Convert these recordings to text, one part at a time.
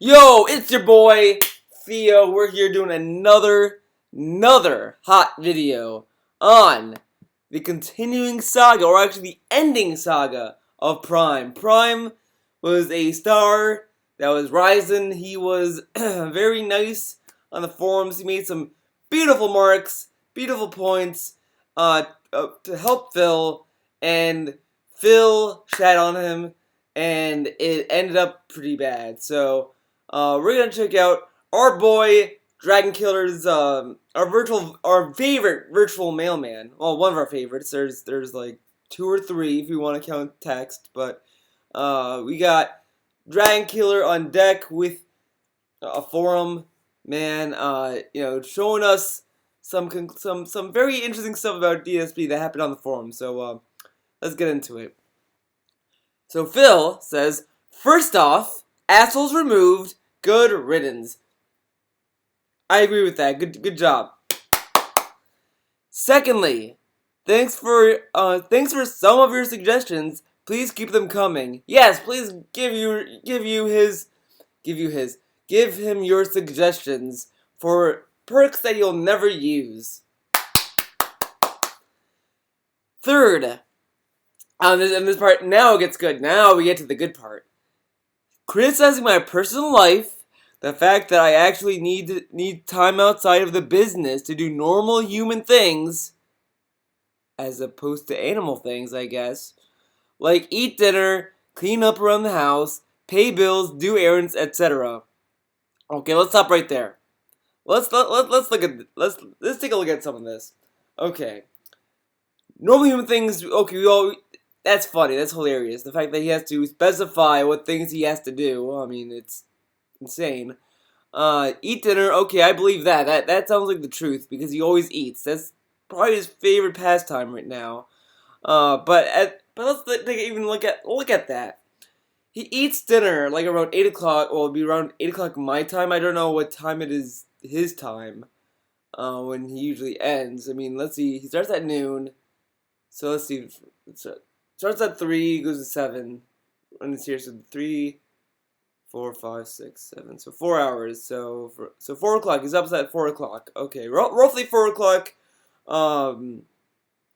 Yo, it's your boy Theo. We're here doing another hot video on the continuing saga, or actually the ending saga of Prime. Prime was a star that was rising. He was very nice on the forums. He made some beautiful marks, beautiful points to help Phil, and Phil shat on him, and it ended up pretty bad. So we're gonna check out our boy Dragon Killer's our favorite virtual mailman. Well, one of our favorites. There's like two or three if you want to count text, but we got Dragon Killer on deck with a forum man. Showing us some very interesting stuff about DSP that happened on the forum. So let's get into it. So Phil says, first off, assholes removed. Good riddance. I agree with that. Good job. Secondly, thanks for some of your suggestions. Please keep them coming. Yes, please give him your suggestions for perks that you'll never use. Third, on this part, now it gets good. Now we get to the good part. Criticizing my personal life, the fact that I actually need time outside of the business to do normal human things, as opposed to animal things, I guess, like eat dinner, clean up around the house, pay bills, do errands, etc. Okay, let's stop right there. Let's take a look at some of this. Okay, normal human things. Okay, that's funny. That's hilarious. The fact that he has to specify what things he has to do. Well, I mean, it's insane. Eat dinner. Okay, I believe that. That sounds like the truth because he always eats. That's probably his favorite pastime right now. But let's even look at that. He eats dinner like around 8 o'clock. Well, it'll be around 8 o'clock my time. I don't know what time it is his time. When he usually ends. I mean, let's see. He starts at noon. So let's see. Starts at 3, goes to 7. And it's here, so 3, 4, 5, 6, 7. So 4 hours. So 4 o'clock. He's up at 4 o'clock. Okay, roughly 4 o'clock,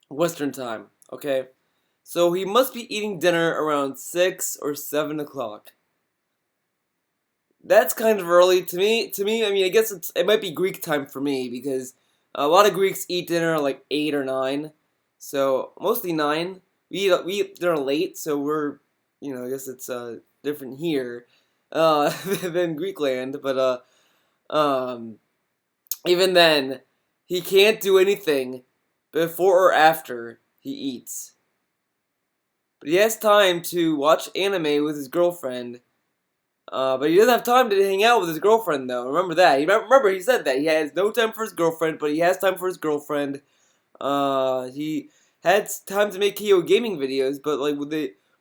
Western time. Okay, so he must be eating dinner around 6 or 7 o'clock. That's kind of early to me. I mean, I guess it might be Greek time for me because a lot of Greeks eat dinner like 8 or 9. So mostly 9. We eat dinner late, so I guess it's different here than Greekland. But even then, he can't do anything before or after he eats. But he has time to watch anime with his girlfriend. But he doesn't have time to hang out with his girlfriend, though. Remember that. Remember, he said that. He has no time for his girlfriend, but he has time for his girlfriend. He had time to make KOGaming videos,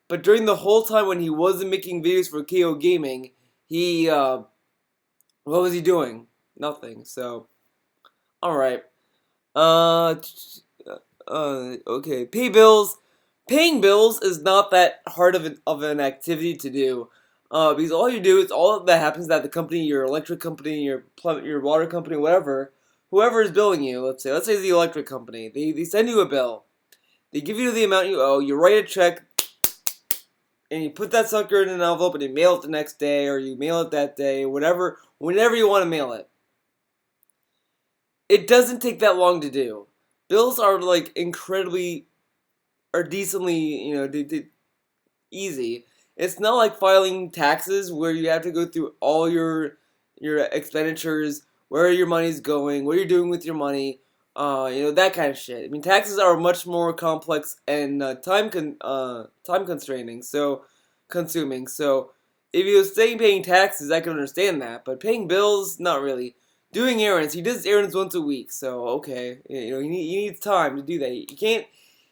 but during the whole time when he wasn't making videos for KOGaming, what was he doing? Nothing. So, alright. Okay. Paying bills is not that hard of an activity to do. Because all that happens is that the company, your electric company, your water company, whoever is billing you, let's say it's the electric company, they send you a bill. They give you the amount you owe, you write a check, and you put that sucker in an envelope and you mail it the next day, or you mail it that day, whenever you want to mail it. It doesn't take that long to do. Bills are like decently, easy. It's not like filing taxes where you have to go through all your expenditures, where your money's going, what you're doing with your money, that kind of shit. I mean, taxes are much more complex and time constraining, so consuming. So if you were saying paying taxes, I can understand that, but paying bills, not really. Doing errands, he does errands once a week, so okay, he needs time to do that.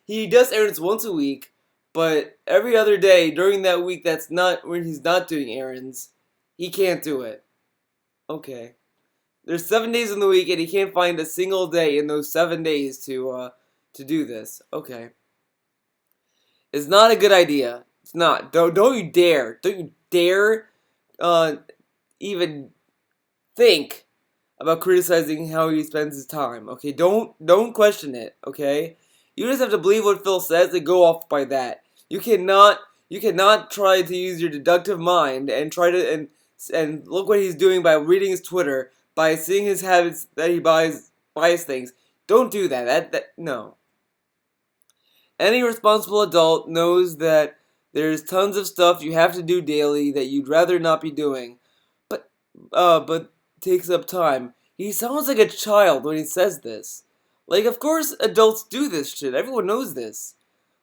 He does errands once a week. But every other day during that week that's not when he's not doing errands, he can't do it. Okay. There's 7 days in the week and he can't find a single day in those 7 days to do this. Okay. It's not a good idea. It's not. Don't you dare. Don't you dare even think about criticizing how he spends his time. Okay, don't question it. Okay, you just have to believe what Phil says and go off by that. You cannot try to use your deductive mind and try to and look what he's doing by reading his Twitter, by seeing his habits that he buys things. Don't do that. That no. Any responsible adult knows that there's tons of stuff you have to do daily that you'd rather not be doing, but but takes up time. He sounds like a child when he says this. Like, of course adults do this shit. Everyone knows this.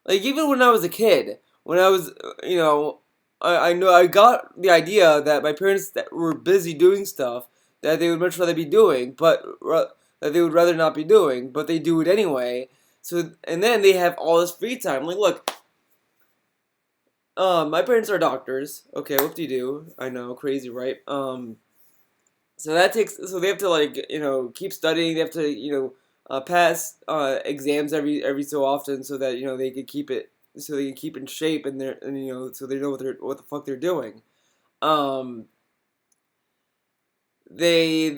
Like, even when I was a kid, when I was, I know I got the idea that my parents that were busy doing stuff that they would much rather be doing, that they would rather not be doing, but they do it anyway. So, and then they have all this free time. Like, look, my parents are doctors. Okay, what do you do? I know, crazy, right? So they have to like keep studying. They have to pass exams every so often so that they can keep it so they can keep in shape and so they know what the fuck they're doing. Um, they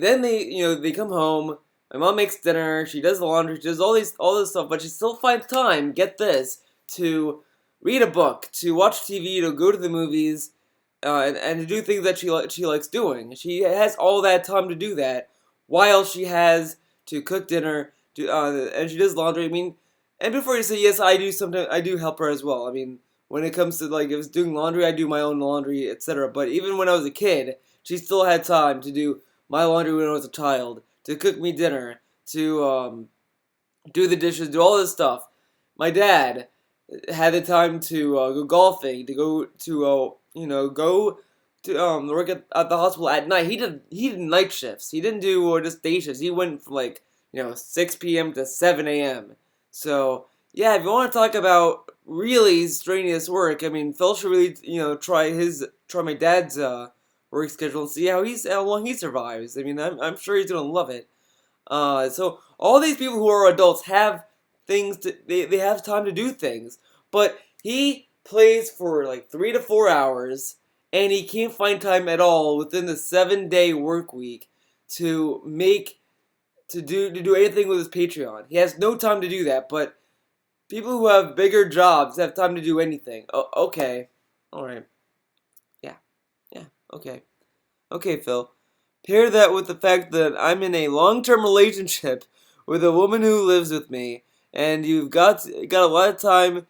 come home. My mom makes dinner. She does the laundry. She does all this stuff, but she still finds time. Get this, to read a book, to watch TV, to go to the movies, and to do things that she likes doing. She has all that time to do that, while she has to cook dinner, and she does laundry. I mean, and before you say yes, I do sometimes. I do help her as well. I mean, when it comes to like if it's doing laundry, I do my own laundry, etc. But even when I was a kid, she still had time to do my laundry when I was a child, to cook me dinner, to do the dishes, do all this stuff. My dad had the time to go golfing, to go to go to work at the hospital at night. He did night shifts. He didn't do just day shifts. He went from like 6 p.m. to 7 a.m. So yeah, if you want to talk about really strenuous work, I mean Phil should really try my dad's work schedule and see how long he survives. I mean I'm sure he's gonna love it. So all these people who are adults have they have time to do things, but he plays for like 3 to 4 hours, and he can't find time at all within the 7 day work week to do anything with his Patreon. He has no time to do that, but people who have bigger jobs have time to do anything. Oh, okay, all right, yeah, yeah, okay. Okay, Phil. Pair that with the fact that I'm in a long-term relationship with a woman who lives with me, and you've got a lot of time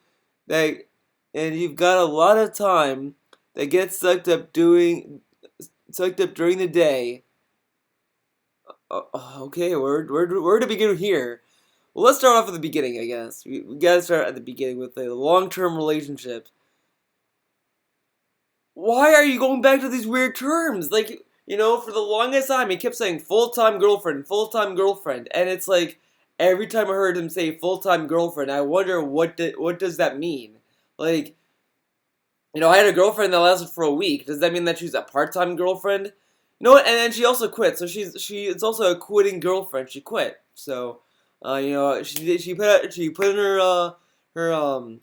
that you've got a lot of time that gets sucked up during the day. Okay, where to begin here? Well, let's start off at the beginning, I guess. We gotta start at the beginning with a long-term relationship. Why are you going back to these weird terms? Like, for the longest time, he kept saying full time girlfriend, and it's like every time I heard him say full time girlfriend, I wonder what does that mean? Like, I had a girlfriend that lasted for a week. Does that mean that she's a part time girlfriend? You know what? And then she also quit, so it's also a quitting girlfriend. She quit, so she put in her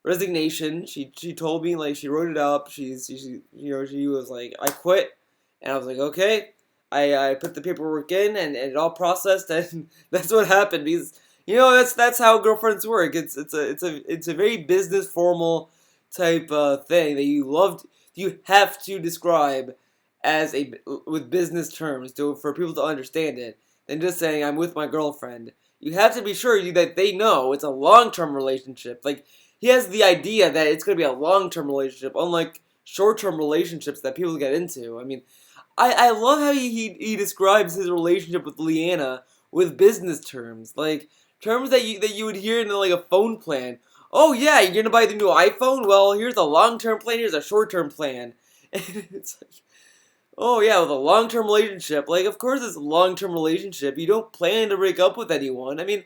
resignation. She told me, like, she wrote it up. She was like, I quit, and I was like, okay. I put the paperwork in, and it all processed, and that's what happened. Because that's how girlfriends work. It's a very business formal type thing that you have to describe as with business terms for people to understand it. Than just saying I'm with my girlfriend. You have to be sure that they know it's a long-term relationship. Like, he has the idea that it's going to be a long-term relationship, unlike short-term relationships that people get into. I mean, I love how he describes his relationship with Leanna with business terms, like terms that you would hear in like a phone plan. Oh yeah, you're gonna buy the new iPhone? Well, here's a long-term plan. Here's a short-term plan. And it's like, oh yeah, with a long-term relationship, like of course it's a long-term relationship. You don't plan to break up with anyone. I mean,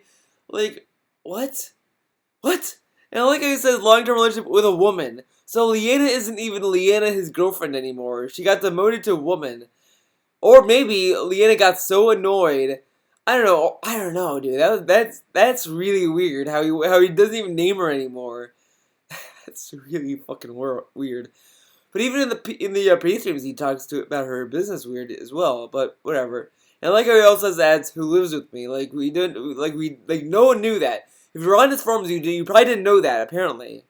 like, what? What? And like I said, long-term relationship with a woman. So Leanna isn't even Leanna, his girlfriend, anymore. She got demoted to a woman. Or maybe Leanna got so annoyed. I don't know, dude. That's really weird. How he doesn't even name her anymore. That's really fucking weird. But even in the pre-streams, he talks to about her business weird as well. But whatever. And like how he also has ads who lives with me. Like no one knew that. If you're on his forums, you probably didn't know that apparently.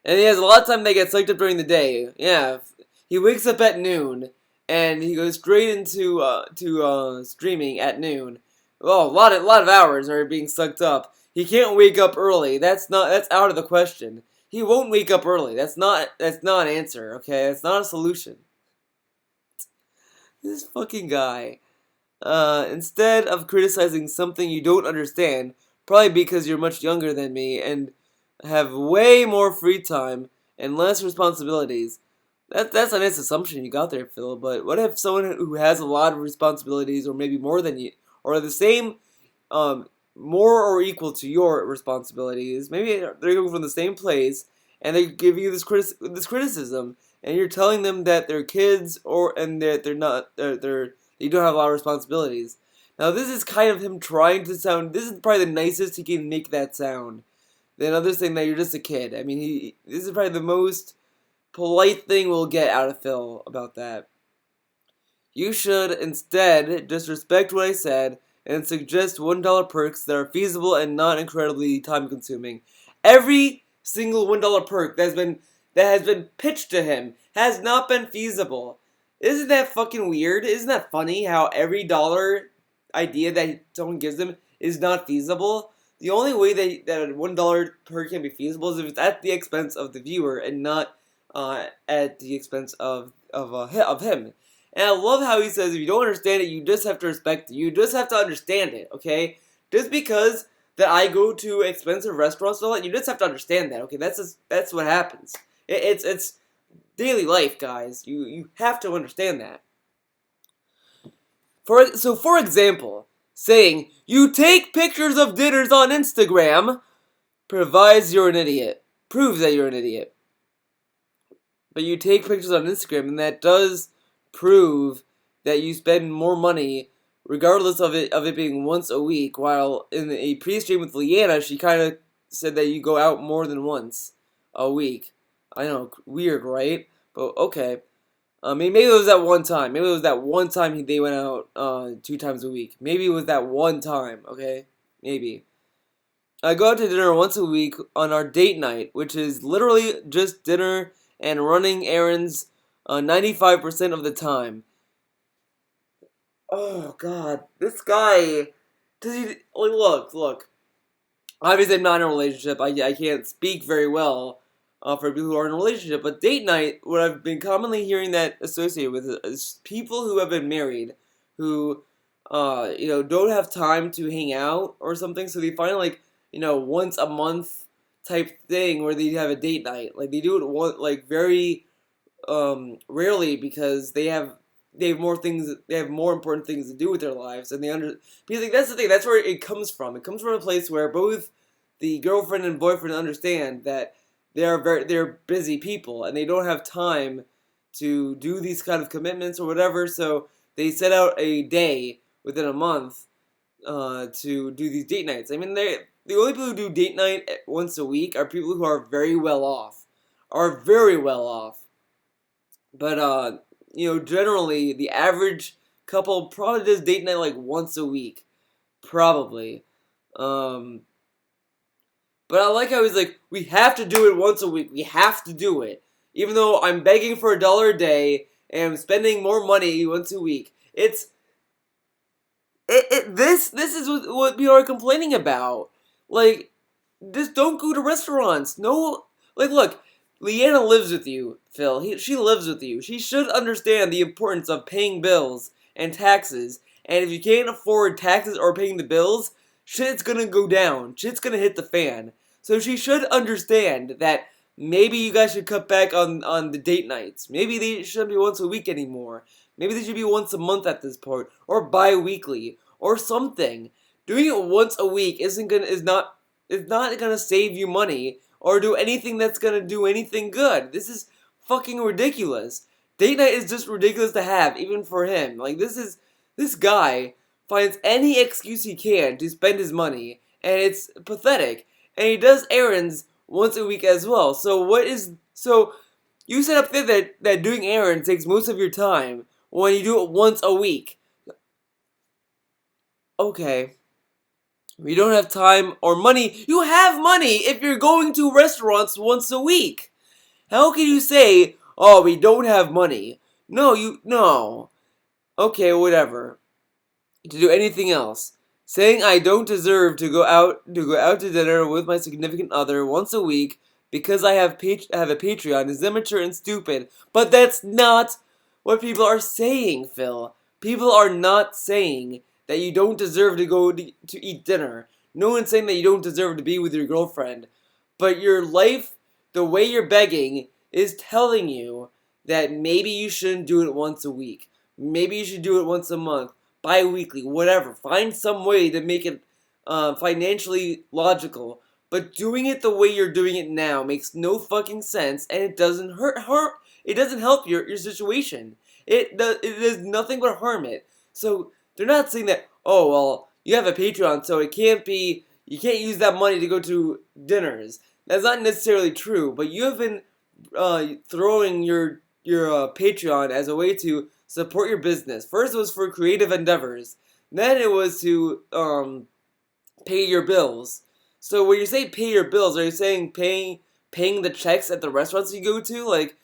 And he has a lot of time that gets psyched up during the day. Yeah, he wakes up at noon, and he goes straight into streaming at noon. Oh, a lot of hours are being sucked up. He can't wake up early. That's out of the question. He won't wake up early. That's not an answer. Okay, that's not a solution. This fucking guy. Instead of criticizing something you don't understand, probably because you're much younger than me and have way more free time and less responsibilities. That's a nice assumption you got there, Phil. But what if someone who has a lot of responsibilities, or maybe more than you, or the same, more or equal to your responsibilities, maybe they're coming from the same place, and they give you this criticism, and you're telling them that they're kids, and that they don't have a lot of responsibilities. Now, this is kind of him trying to sound. This is probably the nicest he can make that sound. Then others saying that you're just a kid. I mean, this is probably the most polite thing we'll get out of Phil about that. You should instead just respect what I said and suggest $1 perks that are feasible and not incredibly time-consuming. Every single $1 perk that has been pitched to him has not been feasible. Isn't that fucking weird? Isn't that funny how every dollar idea that someone gives him is not feasible? The only way that a $1 perk can be feasible is if it's at the expense of the viewer and not at the expense of him. And I love how he says, if you don't understand it, you just have to respect it. You just have to understand it, okay? Just because that I go to expensive restaurants and all that, you just have to understand that, okay? That's what happens. It's daily life, guys. You have to understand that. For example, saying, you take pictures of dinners on Instagram proves that you're an idiot. But you take pictures on Instagram, and that does prove that you spend more money, regardless of it being once a week. While in a pre-stream with Leanna, she kind of said that you go out more than once a week. I know, weird, right? But okay. I mean, maybe it was that one time. Maybe it was that one time they went out 2 times a week. Maybe it was that one time. Okay, maybe. I go out to dinner once a week on our date night, which is literally just dinner and running errands 95% of the time. Oh, God. This guy, does he, look. Obviously, I'm not in a relationship. I can't speak very well for people who are in a relationship. But date night, what I've been commonly hearing that associated with it is people who have been married who, don't have time to hang out or something. So they find, once a month type thing where they have a date night. Like, they do it very rarely because they have more important things to do with their lives, and because that's the thing, that's where it comes from. It comes from a place where both the girlfriend and boyfriend understand that they're busy people and they don't have time to do these kind of commitments or whatever, so they set out a day within a month to do these date nights. I mean, the only people who do date night once a week are people who are very well off. But, generally, the average couple probably does date night, once a week. Probably. But I like how he's like, we have to do it once a week. We have to do it. Even though I'm begging for $1 a day and I'm spending more money once a week. This is what people are complaining about. Just don't go to restaurants. No, look. Leanna lives with you, Phil. She lives with you. She should understand the importance of paying bills and taxes. And if you can't afford taxes or paying the bills, shit's gonna go down. Shit's gonna hit the fan. So she should understand that maybe you guys should cut back on the date nights. Maybe they shouldn't be once a week anymore. Maybe they should be once a month at this point, or bi-weekly, or something. Doing it once a week is not gonna save you money or do anything that's gonna do anything good. This is fucking ridiculous. Date night is just ridiculous to have, even for him. This guy finds any excuse he can to spend his money, and it's pathetic. And he does errands once a week as well. So You said up there that doing errands takes most of your time when you do it once a week. Okay. You don't have time or money. You have money if you're going to restaurants once a week. How can you say, "Oh, we don't have money"? No. Okay, whatever. To do anything else. Saying I don't deserve to go out to dinner with my significant other once a week because I have a Patreon is immature and stupid. But that's not what people are saying, Phil. People are not saying that you don't deserve to go to eat dinner. No one's saying that you don't deserve to be with your girlfriend. But your life, the way you're begging, is telling you that maybe you shouldn't do it once a week. Maybe you should do it once a month, bi-weekly, whatever. Find some way to make it financially logical. But doing it the way you're doing it now makes no fucking sense, and it doesn't hurt. It doesn't help your situation. It does nothing but harm it. So they're not saying that, oh well, you have a Patreon, so it can't be, you can't use that money to go to dinners. That's not necessarily true. But you have been throwing your Patreon as a way to support your business. First, it was for creative endeavors. Then it was to pay your bills. So when you say pay your bills, are you saying paying the checks at the restaurants you go to? Like,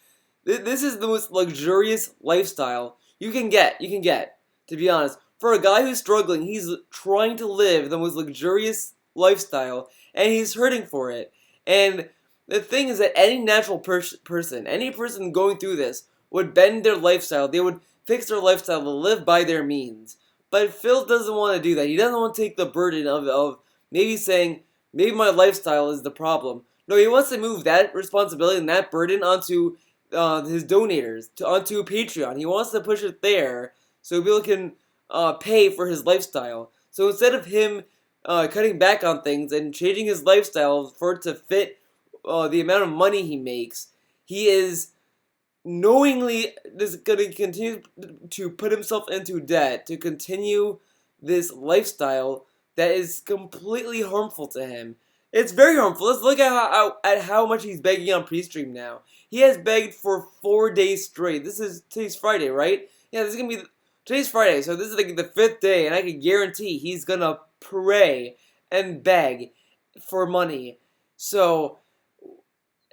this is the most luxurious lifestyle you can get. You can get, to be honest. For a guy who's struggling, he's trying to live the most luxurious lifestyle, and he's hurting for it. And the thing is that any natural person, any person going through this, would bend their lifestyle. They would fix their lifestyle to live by their means. But Phil doesn't want to do that. He doesn't want to take the burden of maybe saying, maybe my lifestyle is the problem. No, he wants to move that responsibility and that burden onto his donators, onto Patreon. He wants to push it there so people can pay for his lifestyle. So instead of him cutting back on things and changing his lifestyle for it to fit the amount of money he makes, he is knowingly is going to continue to put himself into debt to continue this lifestyle that is completely harmful to him. It's very harmful. Let's look at how much he's begging on pre-stream now. He has begged for 4 days straight. Today's Friday, right? Yeah, this is gonna be today's Friday, so this is like the 5th day, and I can guarantee he's gonna pray and beg for money. So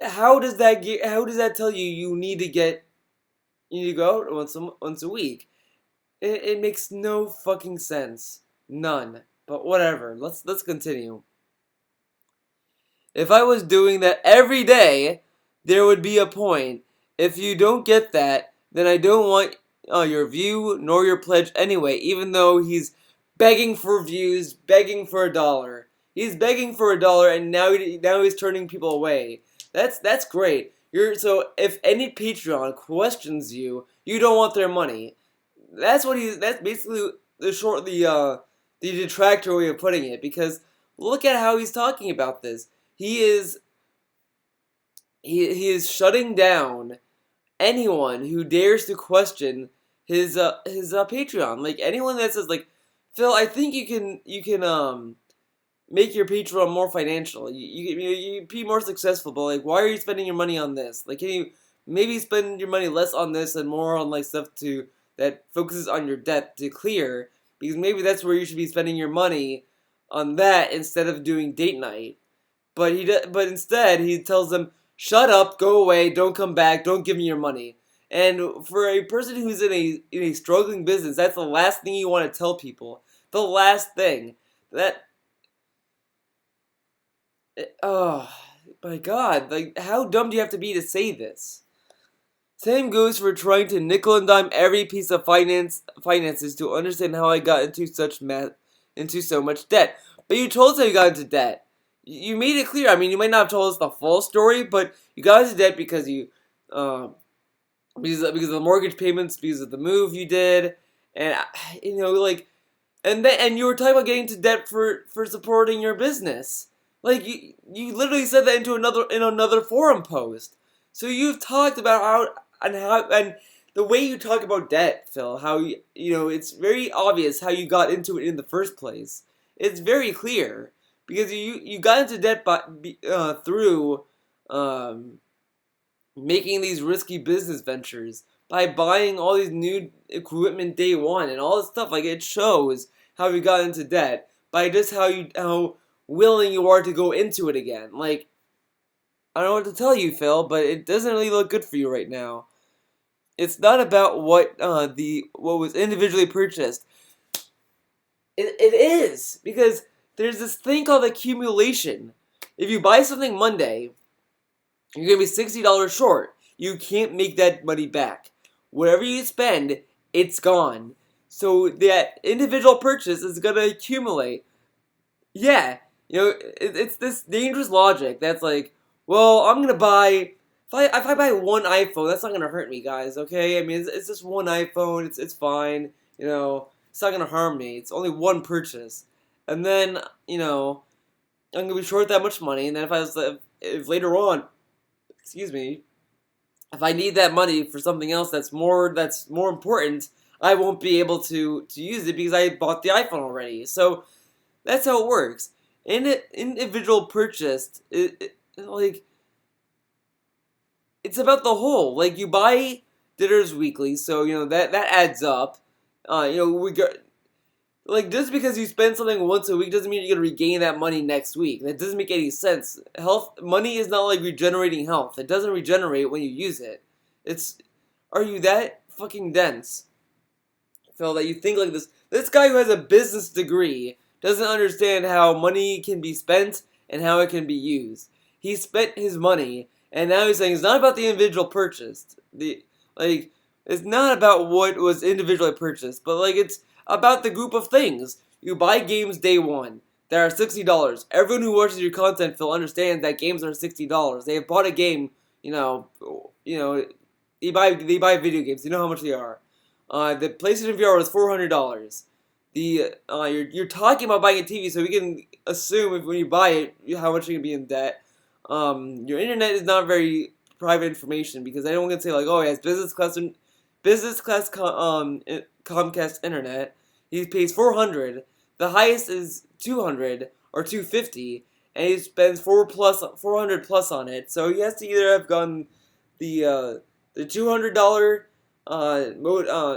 how does that tell you you need to go out once a week? It makes no fucking sense. None. But whatever. Let's continue. If I was doing that every day, there would be a point. If you don't get that, then I don't want your view nor your pledge anyway, even though he's begging for views, begging for $1. He's begging for $1, and now he's turning people away. That's great. So if any Patreon questions you, you don't want their money. That's basically the detractor way of putting it, because look at how he's talking about this. He is shutting down anyone who dares to question his Patreon. Like anyone that says like, Phil, I think you can make your Patreon more financial. You be more successful, but like, why are you spending your money on this? Like, can you maybe spend your money less on this and more on like stuff that focuses on your debt to clear? Because maybe that's where you should be spending your money on that instead of doing date night. But instead he tells them, shut up, go away, don't come back, don't give me your money. And for a person who's in a struggling business, that's the last thing you want to tell people. The last thing. Oh my god, like how dumb do you have to be to say this? Same goes for trying to nickel and dime every piece of finances to understand how I got into so much debt. But you told us how you got into debt. You made it clear. I mean, you might not have told us the full story, but you got into debt because because of the mortgage payments, because of the move you did, and and you were talking about getting into debt for supporting your business. Like you literally said that in another forum post. So you've talked about how the way you talk about debt, Phil, how it's very obvious how you got into it in the first place. It's very clear because you got into debt through making these risky business ventures by buying all these new equipment day one and all this stuff. Like, it shows how you got into debt by just how willing you are to go into it again. Like, I don't know what to tell you, Phil, but it doesn't really look good for you right now. It's not about what was individually purchased. It is, because there's this thing called accumulation. If you buy something Monday, you're gonna be $60 short. You can't make that money back. Whatever you spend, it's gone. So that individual purchase is gonna accumulate. Yeah, it's this dangerous logic that's like, well, I'm gonna buy. If I buy one iPhone, that's not gonna hurt me, guys. Okay, I mean, it's just one iPhone. It's fine. It's not gonna harm me. It's only one purchase, and then I'm gonna be short that much money. And then if later on, excuse me, if I need that money for something else that's more important, I won't be able to use it because I bought the iPhone already. So that's how it works. Individual purchased, like, it's about the whole. Like, you buy dinners weekly, so that adds up. We got, like, just because you spend something once a week doesn't mean you're gonna regain that money next week. That doesn't make any sense. Money is not like regenerating health. It doesn't regenerate when you use it. Are you that fucking dense, Phil, that you think like this? This guy who has a business degree doesn't understand how money can be spent and how it can be used. He spent his money, and now he's saying it's not about the individual purchased. It's not about what was individually purchased, but it's about the group of things. You buy games day one that are $60. Everyone who watches your content, Phil, understands that games are $60. They have bought a game, they buy video games. You know how much they are. The PlayStation VR was $400. You're talking about buying a TV, so we can assume when you buy it how much you're gonna be in debt. Your internet is not very private information because anyone can say like, oh, he has business class Comcast internet. He pays $400. The highest is $200 or $250, and he spends $400 plus on it. So he has to either have gotten the $200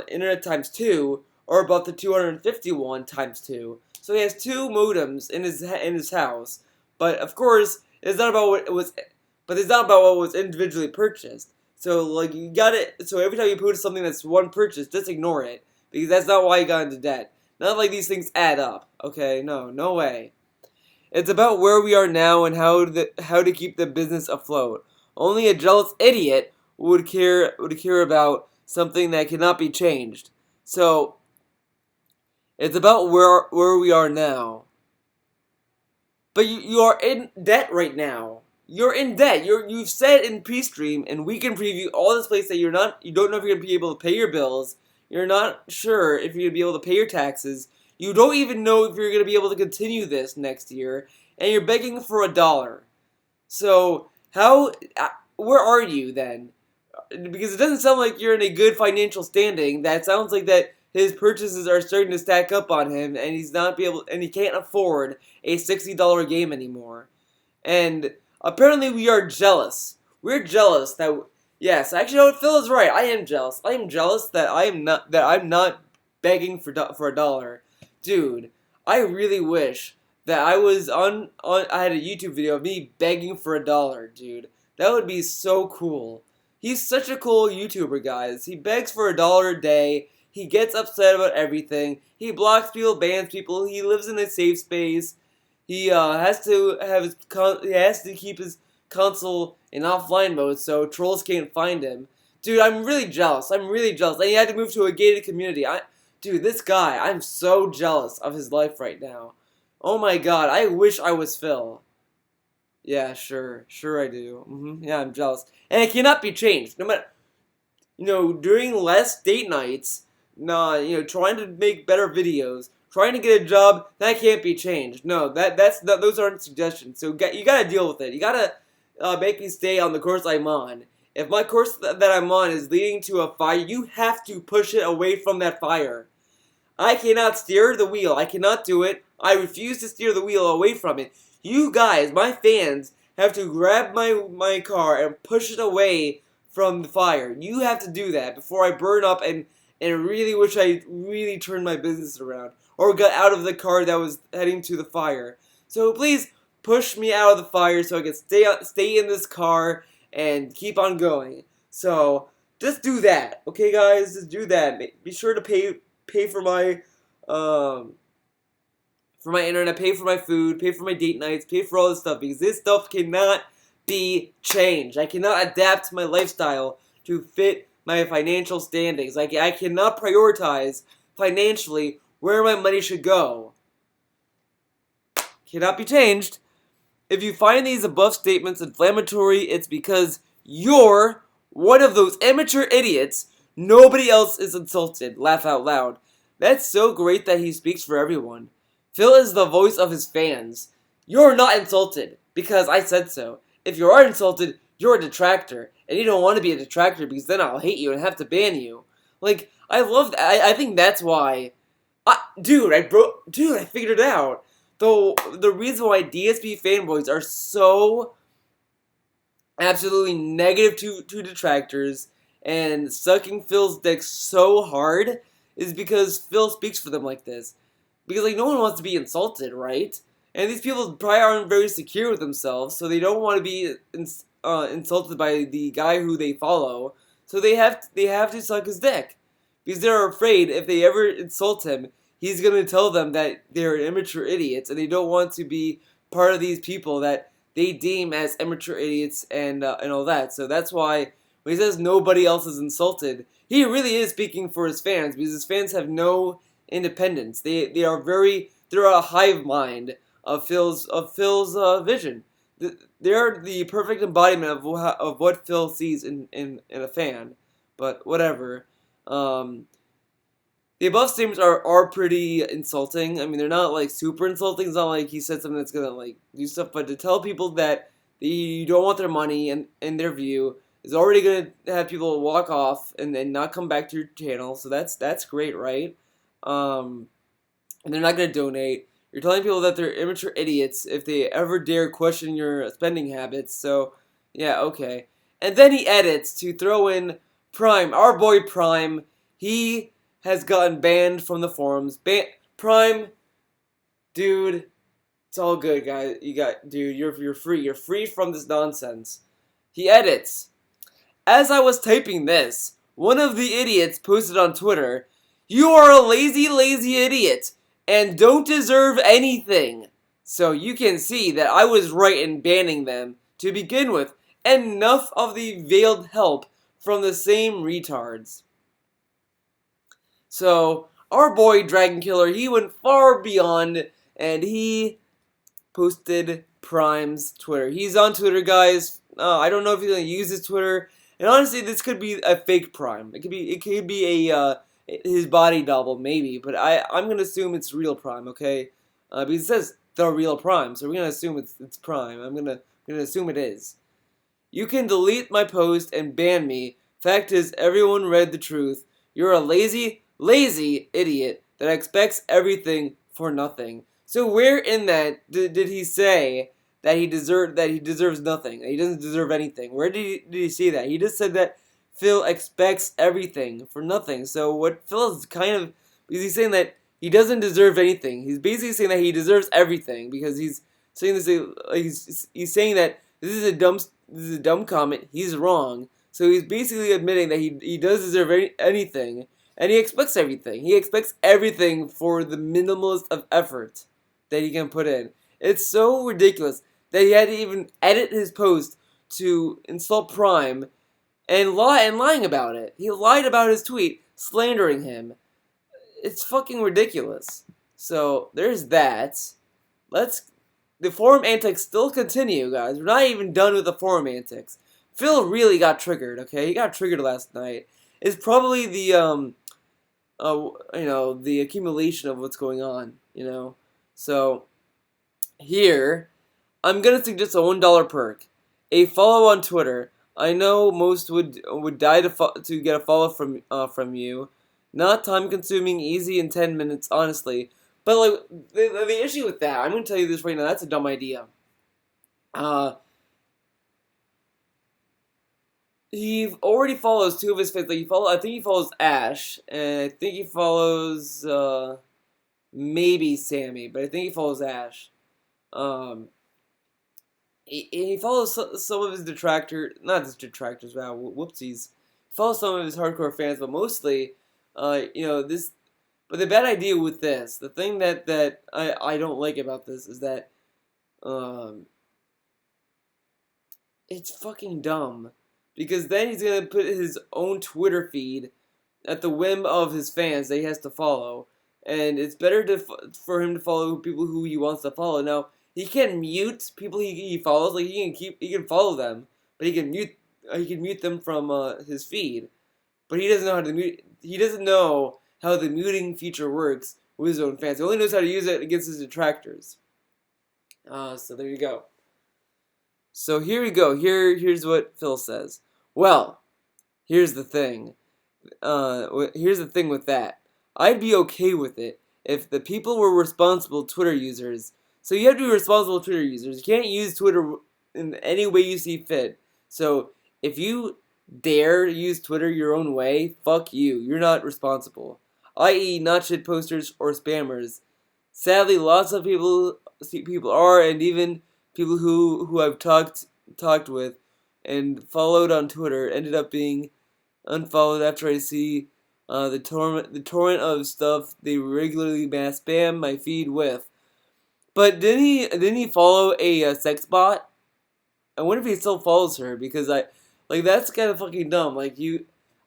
internet times 2, or about the 251 times 2. So he has 2 modems in his house. But of course, it's not about what was individually purchased. So you got it. So every time you put something that's one purchase, just ignore it, because that's not why you got into debt. Not like these things add up. Okay, no way. It's about where we are now and how to keep the business afloat. Only a jealous idiot would care about something that cannot be changed. So it's about where we are now. But you are in debt right now. You're in debt. You've said in pre-stream and weekend preview all this place that you don't know if you're gonna be able to pay your bills. You're not sure if you're gonna be able to pay your taxes. You don't even know if you're gonna be able to continue this next year, and you're begging for $1. So where are you then? Because it doesn't sound like you're in a good financial standing. That sounds like that his purchases are starting to stack up on him, and he can't afford a $60 game anymore. And apparently we are jealous. We're jealous that, yes, actually, Phil is right. I am jealous. I am jealous that I'm not begging for $1. Dude, I really wish that I had a YouTube video of me begging for $1, dude. That would be so cool. He's such a cool YouTuber, guys. He begs for $1 a day. He gets upset about everything. He blocks people, bans people. He lives in a safe space. He has to keep his console in offline mode so trolls can't find him. Dude, I'm really jealous. And he had to move to a gated community. Dude, this guy, I'm so jealous of his life right now. Oh my god, I wish I was Phil. Yeah, sure I do. Yeah, I'm jealous. And it cannot be changed. No matter, during less date nights, trying to make better videos, trying to get a job, that can't be changed. No, those aren't suggestions. So you gotta deal with it. You gotta make me stay on the course I'm on. If my course that I'm on is leading to a fire, you have to push it away from that fire. I cannot steer the wheel. I cannot do it. I refuse to steer the wheel away from it. You guys, my fans, have to grab my car and push it away from the fire. You have to do that before I burn up and really wish I really turned my business around or got out of the car that was heading to the fire. So please push me out of the fire so I can stay in this car and keep on going. So just do that, okay, guys? Just do that. Be sure to pay um for my internet, pay for my food, pay for my date nights, pay for all this stuff because this stuff cannot be changed. I cannot adapt my lifestyle to fit my financial standings. I cannot prioritize financially where my money should go. Cannot be changed. If you find these above statements inflammatory, it's because you're one of those amateur idiots. Nobody else is insulted. Laugh out loud. That's so great that he speaks for everyone. Phil is the voice of his fans. You're not insulted because I said so. If you are insulted, you're a detractor. And you don't want to be a detractor because then I'll hate you and have to ban you. Like, I love that. I think that's why. Dude, I figured it out. The reason why DSP fanboys are so absolutely negative to detractors and sucking Phil's dick so hard is because Phil speaks for them like this. Because, like, no one wants to be insulted, right? And these people probably aren't very secure with themselves, so they don't want to be insulted by the guy who they follow. So they have to suck his dick. Because they're afraid if they ever insult him, he's going to tell them that they're immature idiots, and they don't want to be part of these people that they deem as immature idiots and all that. So that's why when he says nobody else is insulted, he really is speaking for his fans, because his fans have no independence. They're a hive mind of Phil's vision. They're the perfect embodiment of what Phil sees in a fan. But whatever. The above statements are pretty insulting. I mean, they're not like super insulting. It's not like he said something that's gonna like do stuff. But to tell people that you don't want their money and their view is already gonna have people walk off and then not come back to your channel. So that's great, right? And they're not gonna donate. You're telling people that they're immature idiots if they ever dare question your spending habits. So yeah, okay. And then he edits to throw in Prime, our boy Prime. He has gotten banned from the forums. Prime, dude, it's all good, guys. You're free. You're free from this nonsense. He edits. As I was typing this, one of the idiots posted on Twitter, "You are a lazy, lazy idiot and don't deserve anything." So you can see that I was right in banning them to begin with. Enough of the veiled help from the same retards. So, our boy Dragon Killer, he went far beyond, and he posted Prime's Twitter. He's on Twitter, guys. I don't know if he's gonna use his Twitter, and honestly, this could be a fake Prime. It could be a his body double, maybe. But I'm gonna assume it's real Prime, okay? Because it says the real Prime, so we're gonna assume it's Prime. I'm gonna assume it is. "You can delete my post and ban me. Fact is, everyone read the truth. You're a lazy, lazy idiot that expects everything for nothing." So where in that did he say that he deserves nothing? That he doesn't deserve anything? Where did he say that? He just said that Phil expects everything for nothing. So what Phil is kind of, because he's saying that he doesn't deserve anything. He's basically saying that he deserves everything because he's saying this. He's saying that this is a dumb comment. He's wrong. So he's basically admitting that he does deserve anything, and he expects everything. He expects everything for the minimalist of effort that he can put in. It's so ridiculous that he had to even edit his post to insult Prime and lying about it. He lied about his tweet, slandering him. It's fucking ridiculous. So there's that. The forum antics still continue, guys. We're not even done with the forum antics. Phil really got triggered, okay? He got triggered last night. It's probably the the accumulation of what's going on, So, here, I'm gonna suggest a $1 perk. A follow on Twitter. I know most would die to get a follow from you. Not time consuming, easy in 10 minutes, honestly. But like the issue with that, I'm gonna tell you this right now. That's a dumb idea. he already follows two of his fans. Like I think he follows Ash, and I think he follows maybe Sammy, but I think he follows Ash. Um, he follows some of his not his detractors. Wow, whoopsies. He follows some of his hardcore fans, but mostly, this. But the bad idea with this, the thing that I don't like about this is that um, it's fucking dumb, because then he's gonna put his own Twitter feed at the whim of his fans that he has to follow, and it's better for him to follow people who he wants to follow. Now he can mute people he follows, like he can follow them, but he can mute them from his feed. But he doesn't know how to mute. He doesn't know how the muting feature works with his own fans. He only knows how to use it against his detractors. So there you go. So here we go. Here's what Phil says. Well, here's the thing. Here's the thing with that. I'd be okay with it if the people were responsible Twitter users. So you have to be responsible Twitter users. You can't use Twitter in any way you see fit. So if you dare use Twitter your own way, fuck you. You're not responsible. I.e., not shit posters or spammers. Sadly, lots of people are, and even people who I've talked with and followed on Twitter ended up being unfollowed after I see the torrent of stuff they regularly mass spam my feed with. But didn't he follow a sex bot? I wonder if he still follows her, because that's kind of fucking dumb.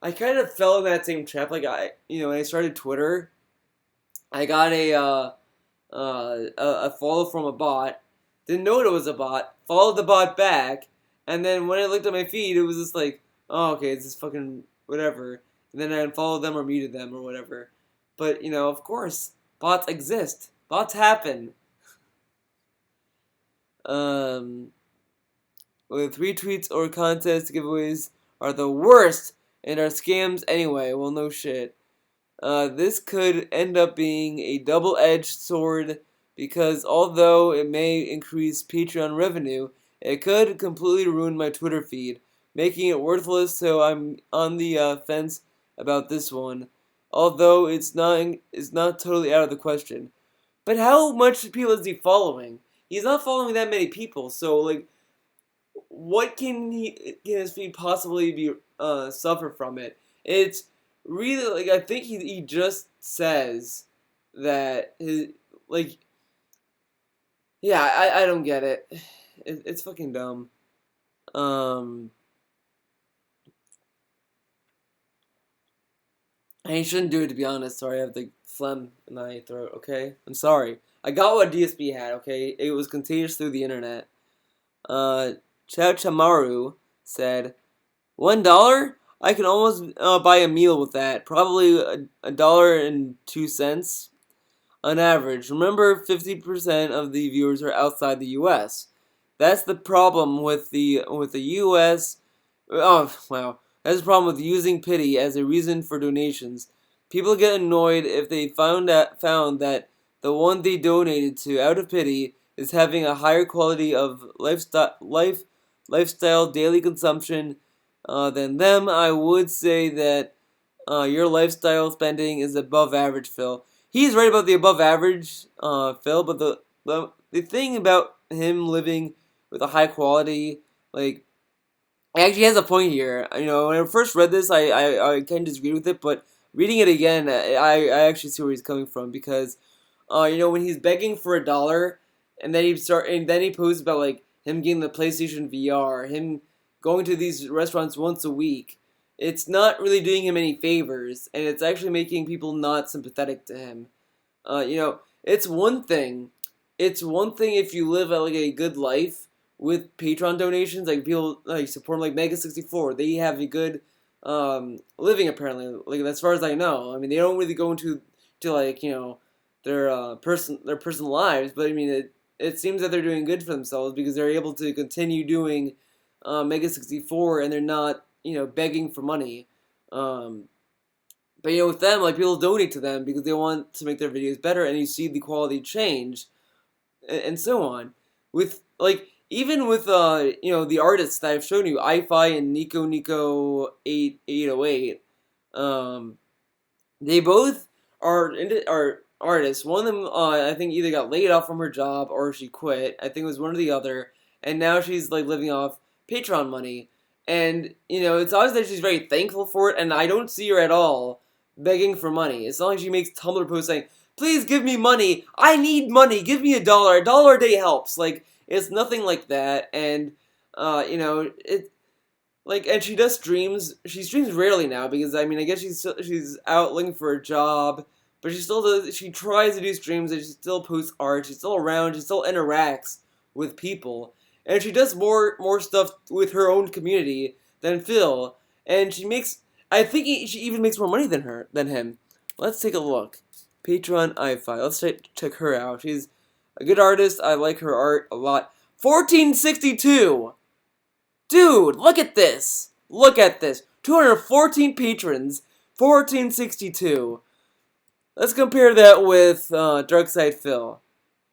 I kind of fell in that same trap. When I started Twitter, I got a follow from a bot. Didn't know it was a bot. Followed the bot back, and then when I looked at my feed, it was just like, oh, okay, it's just fucking whatever. And then I unfollowed them or muted them or whatever. But of course, bots exist. Bots happen. Um, with retweets or contest giveaways are the worst and are scams anyway. Well, no shit. This could end up being a double-edged sword, because although it may increase Patreon revenue, it could completely ruin my Twitter feed, making it worthless. So I'm on the fence about this one, although it's not totally out of the question. But how much people is he following? He's not following that many people, so what can his feed possibly be suffer from it? It's really, I think he just says that his, yeah, I don't get it. It's fucking dumb. And he shouldn't do it, to be honest. Sorry, I have the phlegm in my throat. Okay, I'm sorry. I got what DSP had. Okay, it was contagious through the internet. Chow Chamaru said, $1? I can almost buy a meal with that. Probably $1.02 on average. Remember, 50% of the viewers are outside the U.S. That's the problem with the U.S. Oh wow, that's the problem with using pity as a reason for donations. People get annoyed if they found that the one they donated to out of pity is having a higher quality of lifestyle daily consumption than them. I would say that your lifestyle spending is above average, Phil. He's right about the above average, Phil. But the thing about him living with a high quality, actually has a point here. When I first read this, I kind of disagreed with it, but reading it again, I actually see where he's coming from, because when he's begging for $1, and then he posts about him getting the PlayStation VR, him going to these restaurants once a week. It's not really doing him any favors, and it's actually making people not sympathetic to him. It's one thing. It's one thing if you live a good life with Patreon donations, people support Mega64. They have a good living, apparently. As far as I know, they don't really go into their personal lives, but it seems that they're doing good for themselves, because they're able to continue doing Mega64, and they're not begging for money. But with them, people donate to them because they want to make their videos better, and you see the quality change, and so on. With even with the artists that I've shown you, iFi and Nico 8808, they both are artists. One of them, I think, either got laid off from her job or she quit. I think it was one or the other, and now she's like living off Patreon money. And it's obvious that she's very thankful for it. And I don't see her at all begging for money. It's not like she makes Tumblr posts saying, "Please give me money. I need money. Give me $1. $1 a day helps." Like it's nothing like that. And it like, and she does streams. She streams rarely now because I mean, I guess she's out looking for a job, but she still does. She tries to do streams and she still posts art. She's still around. She still interacts with people, and she does more stuff with her own community than Phil. And she makes. I think she even makes more money than him. Let's take a look. Patreon iFi. Let's check her out. She's a good artist. I like her art a lot. 1462. Dude, look at this. Look at this. 214 patrons, 1462. Let's compare that with Darkside Phil.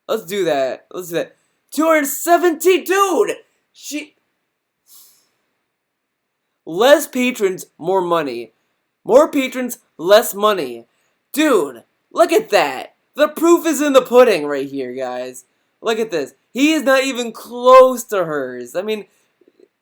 Let's do that. 217, dude. Less patrons, more money. More patrons, less money. Dude, look at that. The proof is in the pudding right here, guys. Look at this. He is not even close to hers. I mean,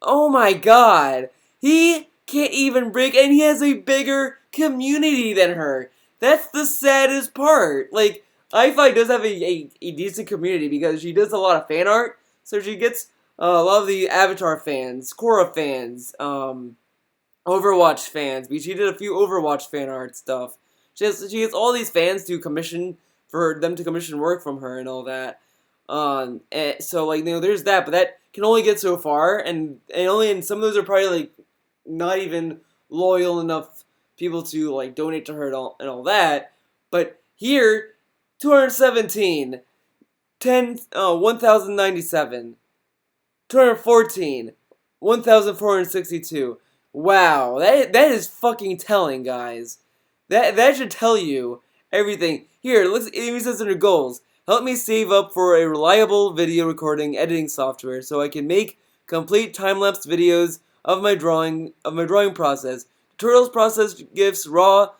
oh my god. He can't even break, and he has a bigger community than her. That's the saddest part. Like, iFi does have a decent community because she does a lot of fan art. So she gets a lot of the Avatar fans, Korra fans, Overwatch fans. She did a few Overwatch fan art stuff. She gets all these fans to commission, for them to commission work from her and all that. And so, like, there's that, but that can only get so far, and some of those are probably, like, not even loyal enough people to, like, donate to her and all that. But here, 217, 1,097, 214, 1,462. Wow, that is fucking telling, guys. That should tell you everything. Here, it even says under goals. Help me save up for a reliable video recording editing software so I can make complete time-lapse videos of my drawing process. Tutorials, process GIFs, RAW,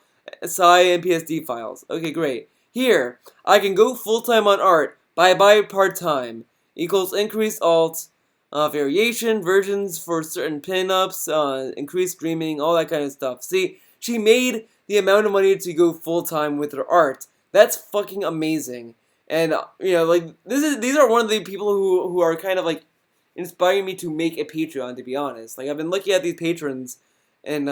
SCI, and PSD files. Okay, great. Here, I can go full-time on art. Buy part-time. Equals increased alt, variation, versions for certain pin-ups, increased streaming, all that kind of stuff. See, she made the amount of money to go full-time with her art. That's fucking amazing. And, like, these are one of the people who are kind of, like, inspiring me to make a Patreon, to be honest. Like, I've been looking at these patrons and,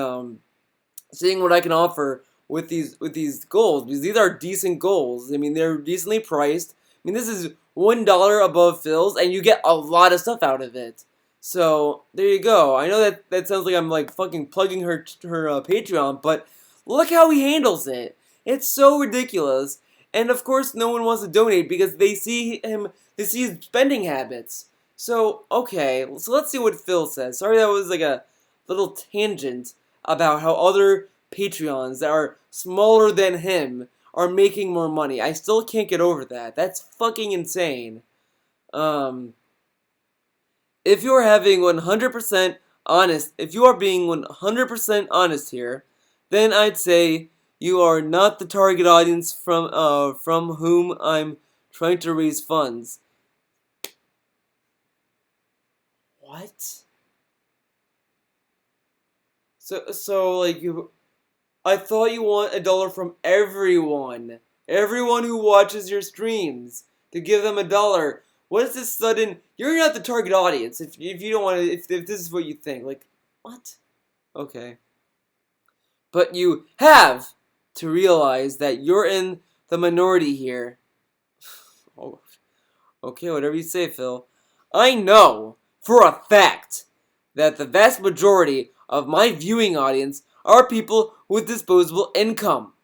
seeing what I can offer with these goals, because these are decent goals. I mean, they're decently priced. I mean, this is $1 above Phil's, and you get a lot of stuff out of it. So, there you go. I know that sounds like I'm, like, fucking plugging her Patreon, but look how he handles it. It's so ridiculous. And of course, no one wants to donate because they see his spending habits. So, okay, so let's see what Phil says. Sorry, that was like a little tangent about how other Patreons that are smaller than him are making more money. I still can't get over that. That's fucking insane. If you are being 100% honest here, then I'd say you are not the target audience from whom I'm trying to raise funds. What? So like I thought you want $1 from everyone who watches your streams, to give them $1. What is this sudden? You're not the target audience if you don't want to. If this is what you think, like, what? Okay. But you have to realize that you're in the minority here. Oh, okay, whatever you say, Phil. I know for a fact that the vast majority of my viewing audience are people with disposable income.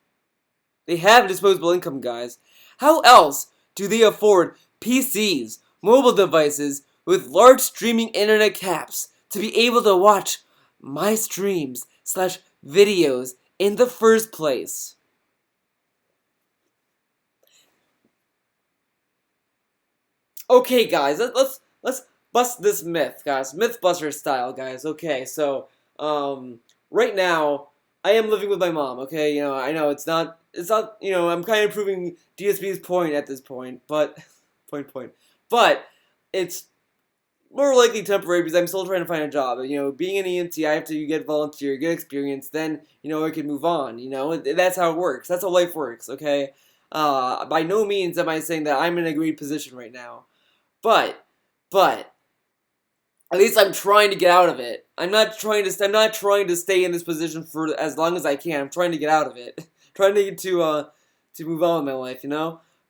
They have disposable income, guys. How else do they afford PCs, mobile devices with large streaming internet caps to be able to watch my streams / videos in the first place? Okay, guys, let's bust this myth, guys. Mythbuster style, guys. Okay, so right now I am living with my mom. Okay, I know it's not. I'm kind of proving DSP's point at this point, but point, but it's more likely temporary because I'm still trying to find a job. Being an EMT, I have to get volunteer, get experience, then I can move on. That's how it works. That's how life works. Okay. By no means am I saying that I'm in a great position right now, but at least I'm trying to get out of it. I'm not trying to stay in this position for as long as I can. I'm trying to get out of it. Trying to move on with my life,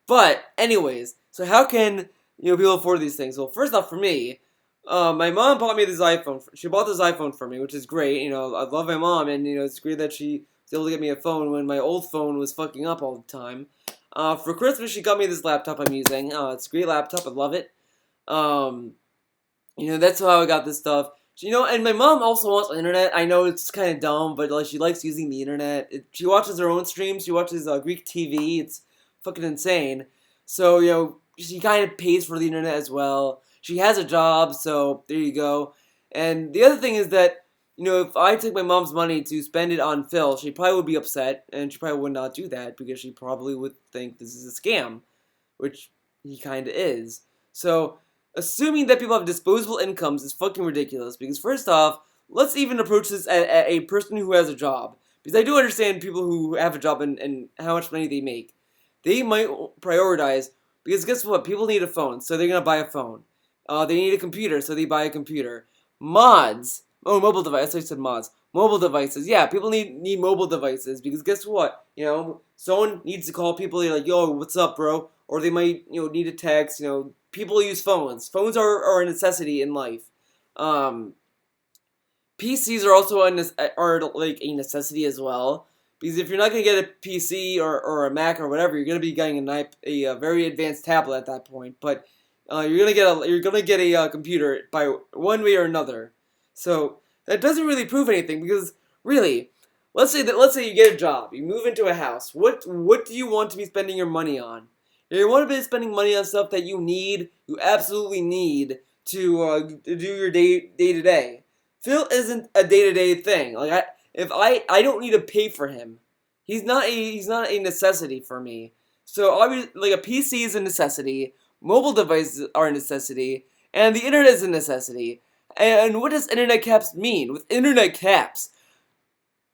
But anyways, so how can people afford these things? Well, first off, for me, my mom bought me this iPhone. She bought this iPhone for me, which is great. I love my mom, and it's great that she was able to get me a phone when my old phone was fucking up all the time. For Christmas, she got me this laptop I'm using. It's a great laptop. I love it. That's how I got this stuff. And my mom also wants internet. I know it's kind of dumb, but she likes using the internet. She watches her own streams. She watches Greek TV. It's fucking insane. So, she kind of pays for the internet as well. She has a job, so there you go. And the other thing is that, if I took my mom's money to spend it on Phil, she probably would be upset, and she probably would not do that because she probably would think this is a scam, which he kind of is. So, assuming that people have disposable incomes is fucking ridiculous because first off, let's even approach this at a person who has a job. Because I do understand people who have a job and how much money they make. They might prioritize, because guess what? People need a phone, so they're going to buy a phone. They need a computer, so they buy a computer. Mobile devices, I said mods. Mobile devices, yeah, people need mobile devices, because guess what? Someone needs to call people, they're like, yo, what's up, bro? Or they might, need a text, people use phones. Phones are a necessity in life. PCs are also like a necessity as well. Because if you're not going to get a PC or a Mac or whatever, you're going to be getting a very advanced tablet at that point. But you're going to get a computer by one way or another. So that doesn't really prove anything because really, let's say you get a job, you move into a house. What do you want to be spending your money on? You want to be spending money on stuff that you absolutely need to do your day to day. Phil isn't a day to day thing. Like I don't need to pay for him. He's not a necessity for me. So obviously, like a PC is a necessity, mobile devices are a necessity, and the internet is a necessity. And what does internet caps mean? With internet caps,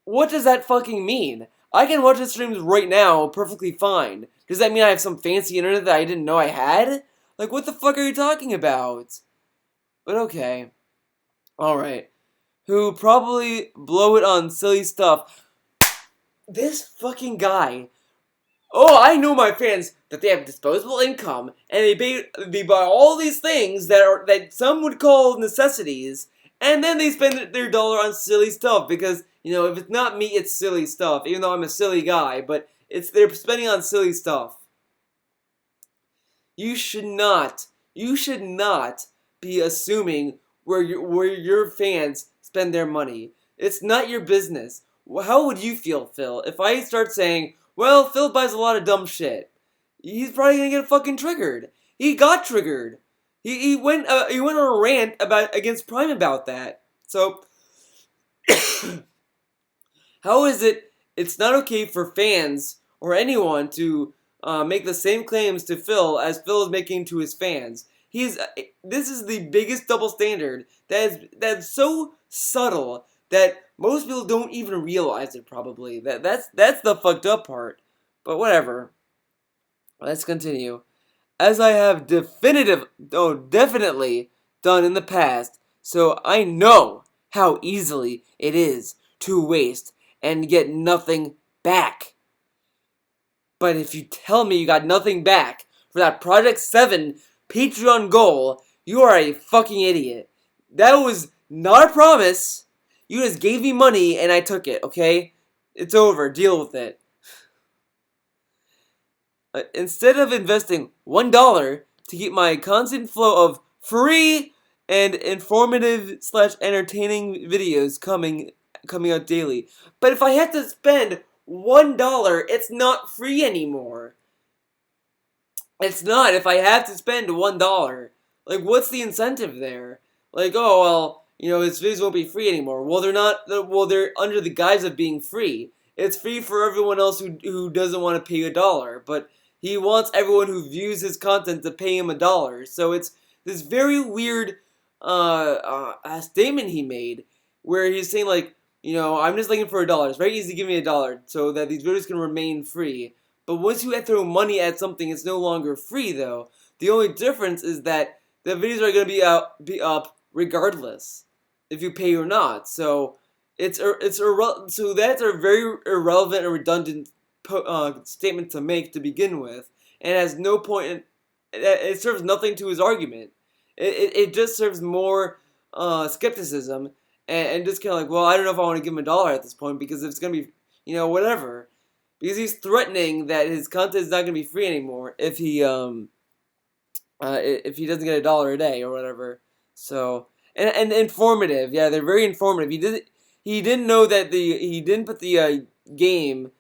what does that fucking mean? I can watch the streams right now perfectly fine. Does that mean I have some fancy internet that I didn't know I had? Like, what the fuck are you talking about? But okay. Alright. Who probably blow it on silly stuff. This fucking guy. Oh, I know my fans that they have disposable income and they buy all these things that some would call necessities, and then they spend their dollar on silly stuff because if it's not me, it's silly stuff. Even though I'm a silly guy, but they're spending on silly stuff. You should not be assuming where your fans spend their money. It's not your business. How would you feel, Phil, if I start saying, well, Phil buys a lot of dumb shit? He's probably gonna get fucking triggered. He got triggered. He went on a rant against Prime about that. So, how is it's not okay for fans or anyone to make the same claims to Phil as Phil is making to his fans? This is the biggest double standard that's so subtle that most people don't even realize it. Probably that's the fucked up part. But whatever. Let's continue. As I have definitely done in the past, so I know how easily it is to waste and get nothing back. But if you tell me you got nothing back for that Project 7 Patreon goal, you are a fucking idiot. That was not a promise. You just gave me money and I took it, okay? It's over. Deal with it. Instead of investing $1 to keep my constant flow of free and informative / entertaining videos coming out daily. But if I have to spend $1, it's not free anymore. It's not if I have to spend $1. Like, what's the incentive there? Like, oh well, his videos won't be free anymore. Well, they're not. Well, they're under the guise of being free. It's free for everyone else who doesn't want to pay $1, but he wants everyone who views his content to pay him $1. So it's this very weird statement he made where he's saying like, I'm just looking for $1. It's very easy to give me $1 so that these videos can remain free. But once you throw money at something, it's no longer free though. The only difference is that the videos are going to be up regardless if you pay or not. So so that's a very irrelevant and redundant statement to make to begin with, and has no point. It serves nothing to his argument. It just serves more skepticism and just kind of like, well, I don't know if I want to give him $1 at this point because it's gonna be whatever, because he's threatening that his content is not gonna be free anymore if he doesn't get $1 a day or whatever. So and informative, yeah, they're very informative. He didn't know that he didn't put the game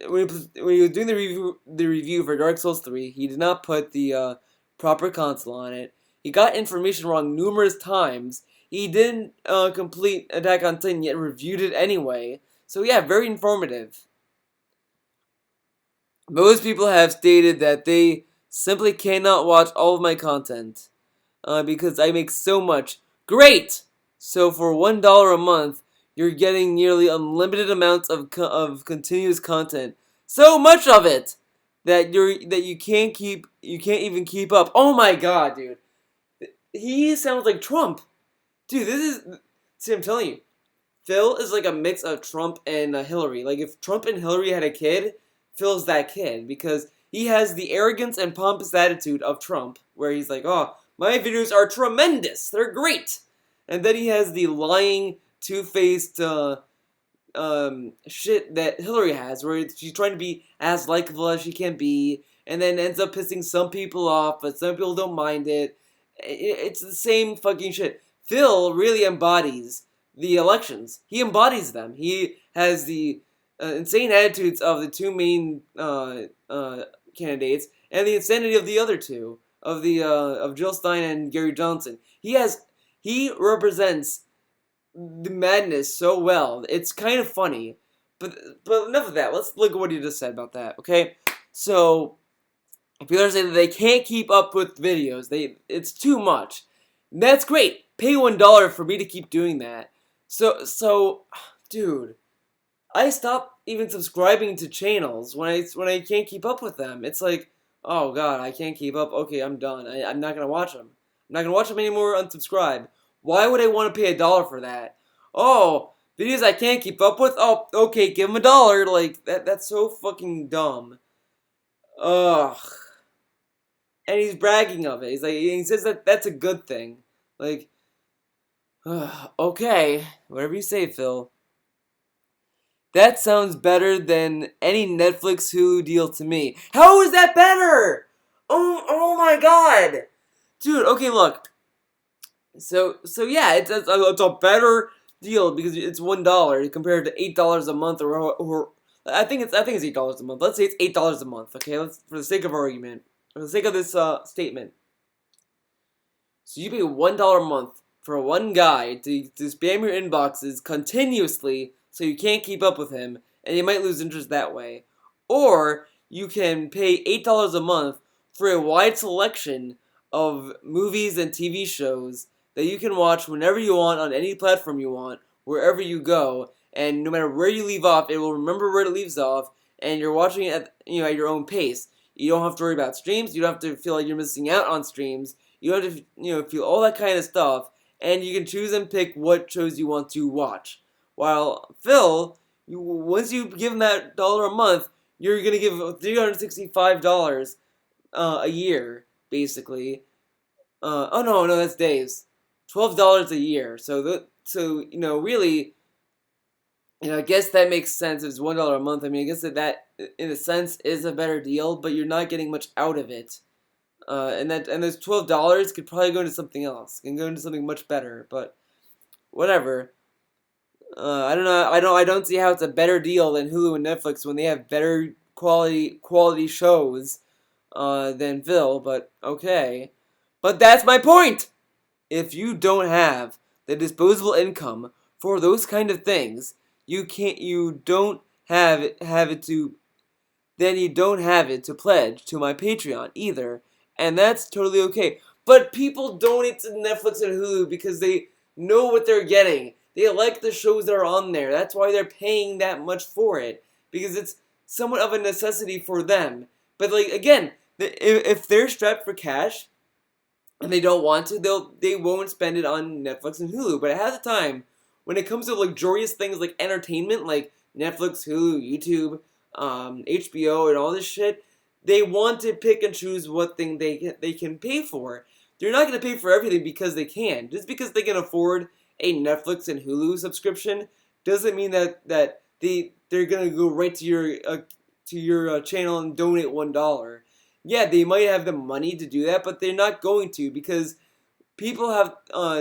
when he was doing the review for Dark Souls 3. He did not put the proper console on it. He got information wrong numerous times. He didn't complete Attack on Titan yet reviewed it anyway. So yeah, very informative. Most people have stated that they simply cannot watch all of my content because I make so much. Great! So for $1 a month, you're getting nearly unlimited amounts of continuous content. So much of it that you can't even keep up. Oh my god, dude. He sounds like Trump. Dude, see, I'm telling you. Phil is like a mix of Trump and Hillary. Like if Trump and Hillary had a kid, Phil's that kid because he has the arrogance and pompous attitude of Trump, where he's like, "Oh, my videos are tremendous. They're great." And then he has the lying, two-faced shit that Hillary has, where she's trying to be as likable as she can be, and then ends up pissing some people off, but some people don't mind it. It's the same fucking shit. Phil really embodies the elections. He embodies them. He has the insane attitudes of the two main candidates, and the insanity of the other two, of Jill Stein and Gary Johnson. He represents the madness so well. It's kind of funny, but enough of that. Let's look at what he just said about that. Okay, so people are saying that they can't keep up with videos. It's too much. That's great. Pay $1 for me to keep doing that. So, dude, I stopped even subscribing to channels when I can't keep up with them. It's like, oh god, I can't keep up. Okay, I'm done. I'm not gonna watch them. I'm not gonna watch them anymore. Unsubscribe. Why would I want to pay $1 for that? Oh, videos I can't keep up with. Oh, okay, give him $1. Like that's so fucking dumb. Ugh. And he's bragging of it. He says that that's a good thing. Like, okay, whatever you say, Phil. That sounds better than any Netflix Hulu deal to me. How is that better? Oh my god, dude. Okay, look. So yeah, it's a better deal because it's $1 compared to $8 a month or I think it's $8 a month. Let's say it's $8 a month. Okay, for the sake of argument, for the sake of this statement. So you pay $1 a month for one guy to spam your inboxes continuously, so you can't keep up with him, and you might lose interest that way. Or you can pay $8 a month for a wide selection of movies and TV shows that you can watch whenever you want on any platform you want, wherever you go, and no matter where you leave off, it will remember where it leaves off, and you're watching it at your own pace. You don't have to worry about streams. You don't have to feel like you're missing out on streams. You don't have to feel all that kind of stuff, and you can choose and pick what shows you want to watch. While Phil, once you give him that $1 a month, you're gonna give $365 a year, basically. Oh no, that's days. $12 a year. So really, I guess that makes sense. It's $1 a month. I mean, I guess that in a sense is a better deal, but you're not getting much out of it. And those $12 could probably go into something else. Can go into something much better, but whatever. I don't know. I don't see how it's a better deal than Hulu and Netflix when they have better quality shows than Phil. But okay. But that's my point! If you don't have the disposable income for those kind of things, you don't have it to then you don't have it to pledge to my Patreon either, and that's totally okay. But people donate to Netflix and Hulu because they know what they're getting. They like the shows that are on there. That's why they're paying that much for it, because it's somewhat of a necessity for them. But like again, if they're strapped for cash and they don't want to, they won't spend it on Netflix and Hulu. But at the time, when it comes to luxurious things like entertainment, like Netflix, Hulu, YouTube, HBO, and all this shit, they want to pick and choose what thing they can pay for. They're not going to pay for everything because they can. Just because they can afford a Netflix and Hulu subscription doesn't mean that they're going to go right to your channel and donate $1. Yeah, they might have the money to do that, but they're not going to, because people have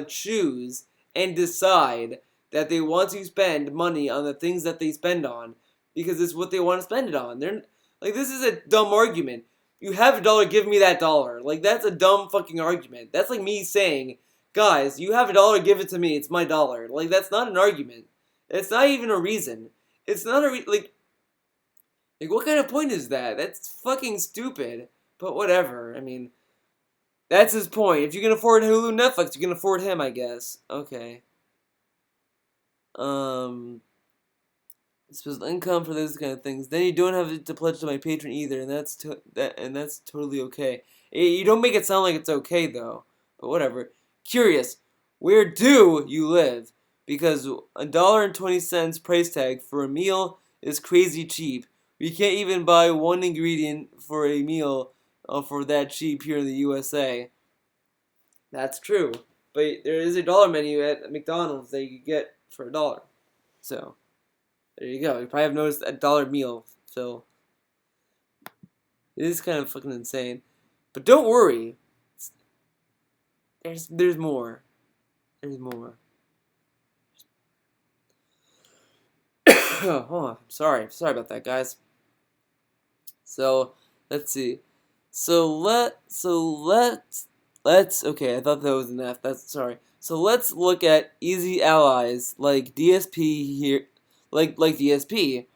choose and decide that they want to spend money on the things that they spend on because it's what they want to spend it on. They're like, this is a dumb argument. You have $1, give me that $1. Like, that's a dumb fucking argument. That's like me saying, guys, you have $1, give it to me. It's my $1. Like, that's not an argument. It's not even a reason. It's not a like, what kind of point is that? That's fucking stupid. But whatever. I mean, that's his point. If you can afford Hulu, Netflix, you can afford him, I guess. Okay. Disposable income for those kind of things. Then you don't have to pledge to my patron either, and that's totally okay. You don't make it sound like it's okay though. But whatever. Curious, where do you live? Because $1.20 price tag for a meal is crazy cheap. We can't even buy one ingredient for a meal for that cheap here in the USA. That's true, but there is a dollar menu at McDonald's that you can get for $1. So there you go. You probably have noticed a $1 meal. So it is kind of fucking insane. But don't worry. There's more. There's more. Oh, sorry about that, guys. So let's see. Let's okay. I thought that was an F. That's sorry. So let's look at easy allies like DSP here, like DSP.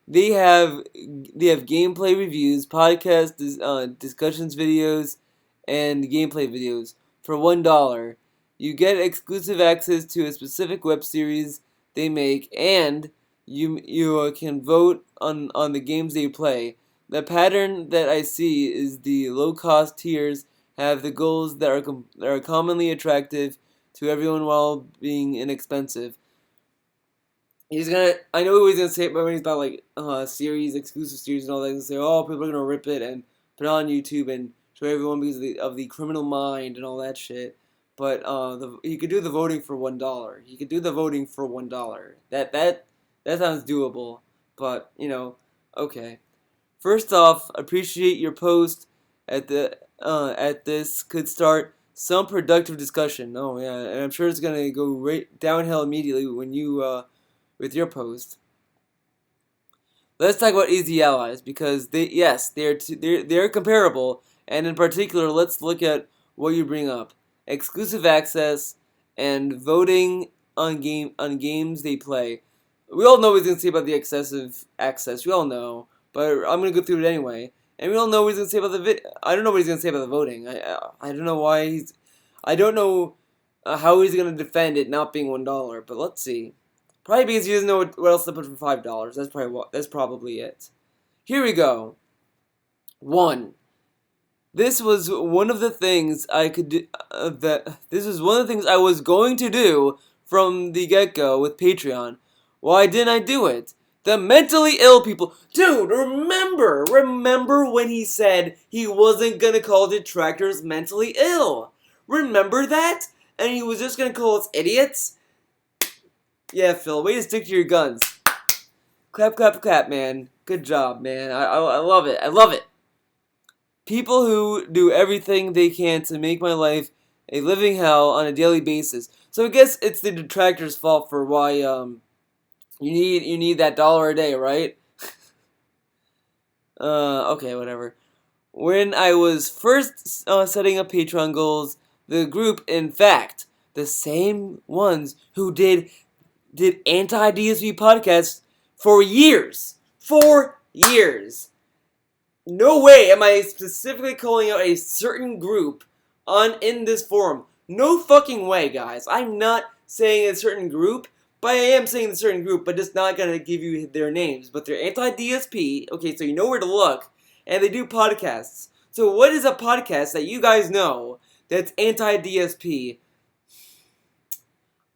They have gameplay reviews, podcast discussions videos, and gameplay videos for $1. You get exclusive access to a specific web series they make, and you can vote on the games they play. The pattern that I see is the low-cost tiers have the goals that are commonly attractive to everyone while being inexpensive. I know he's gonna say it, but when he's about like series, exclusive series, and all that, he's gonna say, "Oh, people are gonna rip it and put it on YouTube and show everyone because of the criminal mind and all that shit." But he could do the voting for $1. He could do the voting for $1. That sounds doable. But okay. First off, appreciate your post at this could start some productive discussion. Oh yeah, and I'm sure it's gonna go right downhill immediately when you with your post. Let's talk about easy allies because they're comparable, and in particular, let's look at what you bring up: exclusive access and voting on games they play. We all know what he's gonna say about the excessive access. We all know, but I'm gonna go through it anyway. And we all know what he's gonna say about I don't know what he's gonna say about the voting. I don't know why I don't know how he's gonna defend it not being $1. But let's see. Probably because he doesn't know what else to put for $5. That's probably it. Here we go. 1. This was one of the things I could do. This was one of the things I was going to do from the get-go with Patreon. Why didn't I do it? The mentally ill people. Dude, remember when he said he wasn't gonna call detractors mentally ill? Remember that? And he was just gonna call us idiots? Yeah, Phil, way to stick to your guns. Clap, clap, clap, man. Good job, man. I love it. I love it. People who do everything they can to make my life a living hell on a daily basis. So I guess it's the detractors' fault for why you need that $1 a day, right? Okay, whatever. when I was first setting up Patreon goals, the group, in fact, the same ones who did anti-DSP podcasts for years. For years. No way am I specifically calling out a certain group in this forum. No fucking way, guys. I'm not saying a certain group, but I am saying a certain group, but just not gonna give you their names. But they're anti-DSP, okay, so you know where to look, and they do podcasts. So what is a podcast that you guys know that's anti-DSP?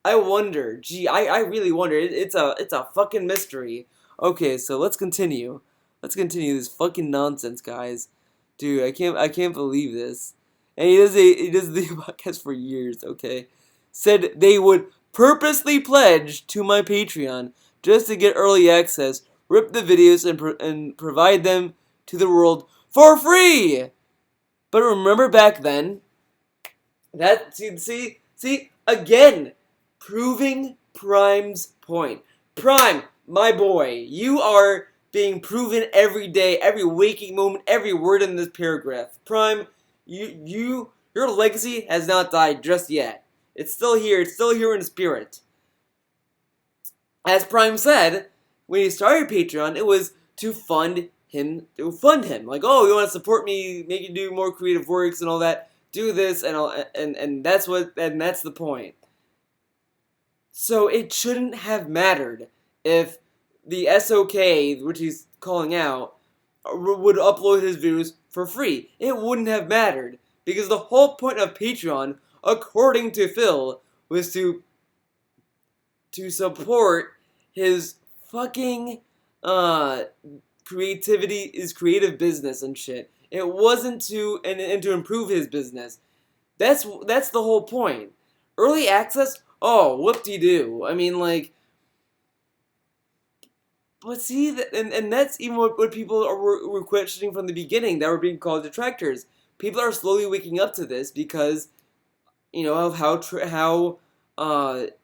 I wonder. Gee, I really wonder. It's a fucking mystery. Okay, so let's continue. Let's continue this fucking nonsense, guys. Dude, I can't believe this. And he does the podcast for years, okay? Said they would purposely pledge to my Patreon just to get early access, rip the videos and provide them to the world for free. But remember back then, that see again, proving Prime's point. Prime, my boy, you are being proven every day, every waking moment, every word in this paragraph. Prime, your legacy has not died just yet. It's still here. It's still here in spirit. As Prime said, when he started Patreon, it was to fund him. Like, oh, you want to support me, make you do more creative works and all that. Do this and that's the point. So it shouldn't have mattered if the SOK, which he's calling out, would upload his videos for free. It wouldn't have mattered because the whole point of Patreon, according to Phil, was to support his fucking creativity, his creative business and shit. It wasn't to and to improve his business. That's the whole point. Early access, oh, whoop-de-doo. I mean, like, but see, and that's even what people were questioning from the beginning, that were being called detractors. People are slowly waking up to this because, you know, of how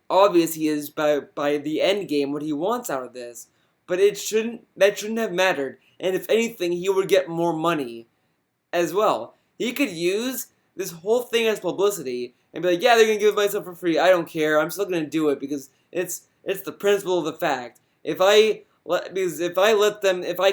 obvious he is by the end game, what he wants out of this. But that shouldn't have mattered. And if anything, he would get more money as well. He could use this whole thing as publicity and be like, yeah, they're gonna give my stuff for free. I don't care. I'm still gonna do it because it's the principle of the fact. If I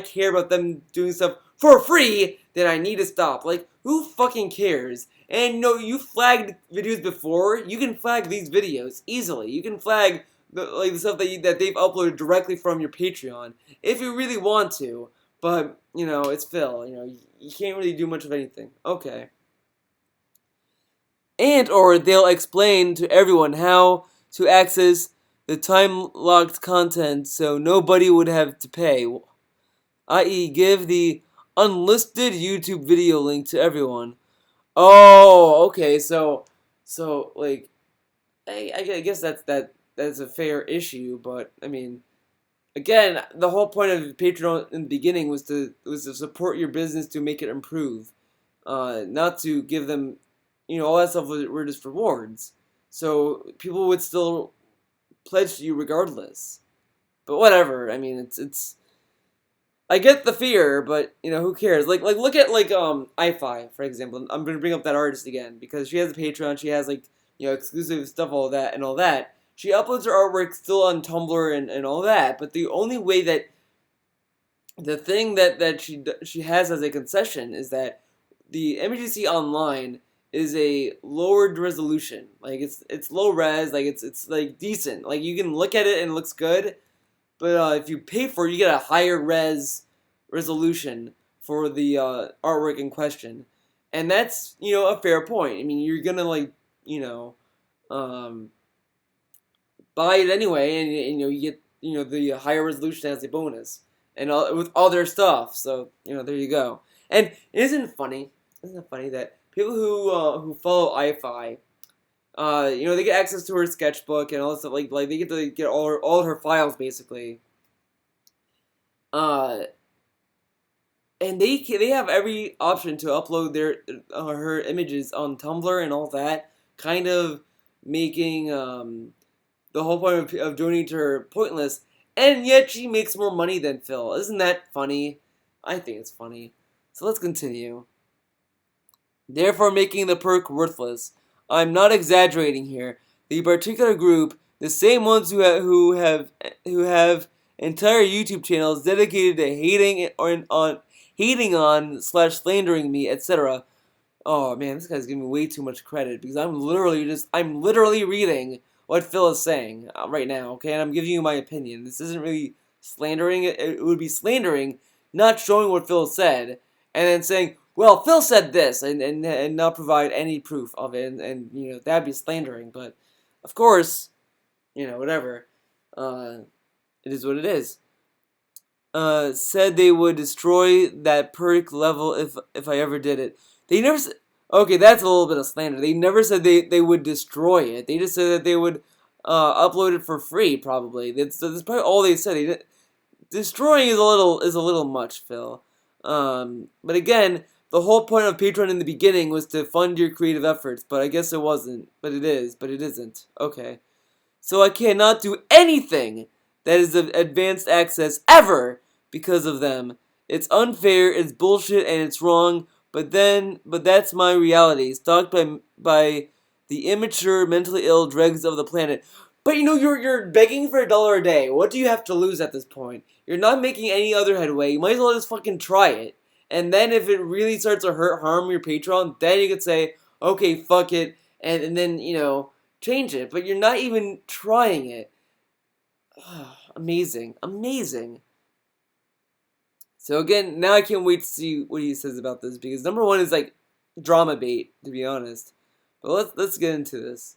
care about them doing stuff for free, then I need to stop. Like, who fucking cares? And no, you flagged videos before. You can flag these videos easily. You can flag the stuff that they've uploaded directly from your Patreon if you really want to. But you know, it's Phil. You know, you can't really do much of anything. Okay. And or they'll explain to everyone how to access the time-locked content so nobody would have to pay, i.e. give the unlisted YouTube video link to everyone. Oh, okay, so like, I guess that's a fair issue, but I mean, again, the whole point of Patreon in the beginning was to support your business, to make it improve, not to give them, you know, all that stuff were just rewards. So people would still pledge to you regardless. But whatever. I mean, it's. I get the fear, but you know, who cares? Like look at i5, for example. I'm gonna bring up that artist again because she has a Patreon. She has, like, you know, exclusive stuff, all that. She uploads her artwork still on Tumblr and all that. But the only way that the thing that she has as a concession is that the image you see online is a lowered resolution. Like, it's low res, like it's like decent. Like, you can look at it and it looks good, but if you pay for it, you get a higher resolution for the artwork in question. And that's, you know, a fair point. I mean, you're gonna, like, you know, buy it anyway, and you know, you get, you know, the higher resolution as a bonus, and with other stuff. So, you know, there you go. And isn't it funny that people who follow iFi, you know, they get access to her sketchbook and all this stuff. Like they get to get all her files basically. And they have every option to upload her images on Tumblr and all that, kind of making the whole point of donating to her pointless. And yet she makes more money than Phil. Isn't that funny? I think it's funny. So let's continue. therefore making the perk worthless. I'm not exaggerating here. The particular group, the same ones who have entire YouTube channels dedicated to hating on slash slandering me, etc. Oh man, this guy's giving me way too much credit because I'm literally reading what Phil is saying right now, okay? And I'm giving you my opinion. This isn't really slandering. It would be slandering, not showing what Phil said, and then saying, well, Phil said this, and not provide any proof of it, and that'd be slandering. But, of course, whatever. It is what it is. Said they would destroy that perk level if I ever did it. They never said. Okay, that's a little bit of slander. They never said they would destroy it. They just said that they would upload it for free. Probably that's probably all they said. Destroying is a little much, Phil. But again, the whole point of Patreon in the beginning was to fund your creative efforts. But I guess it wasn't. But it is. But it isn't. Okay. So I cannot do anything that is of advanced access ever because of them. It's unfair, it's bullshit, and it's wrong. But that's my reality, stalked by the immature, mentally ill dregs of the planet. But you're begging for $1 a day. What do you have to lose at this point? You're not making any other headway. You might as well just fucking try it. And then if it really starts to harm your Patreon, then you could say, okay, fuck it, and then change it. But you're not even trying it. Amazing. So again, now I can't wait to see what he says about this because number one is like drama bait, to be honest. But let's get into this.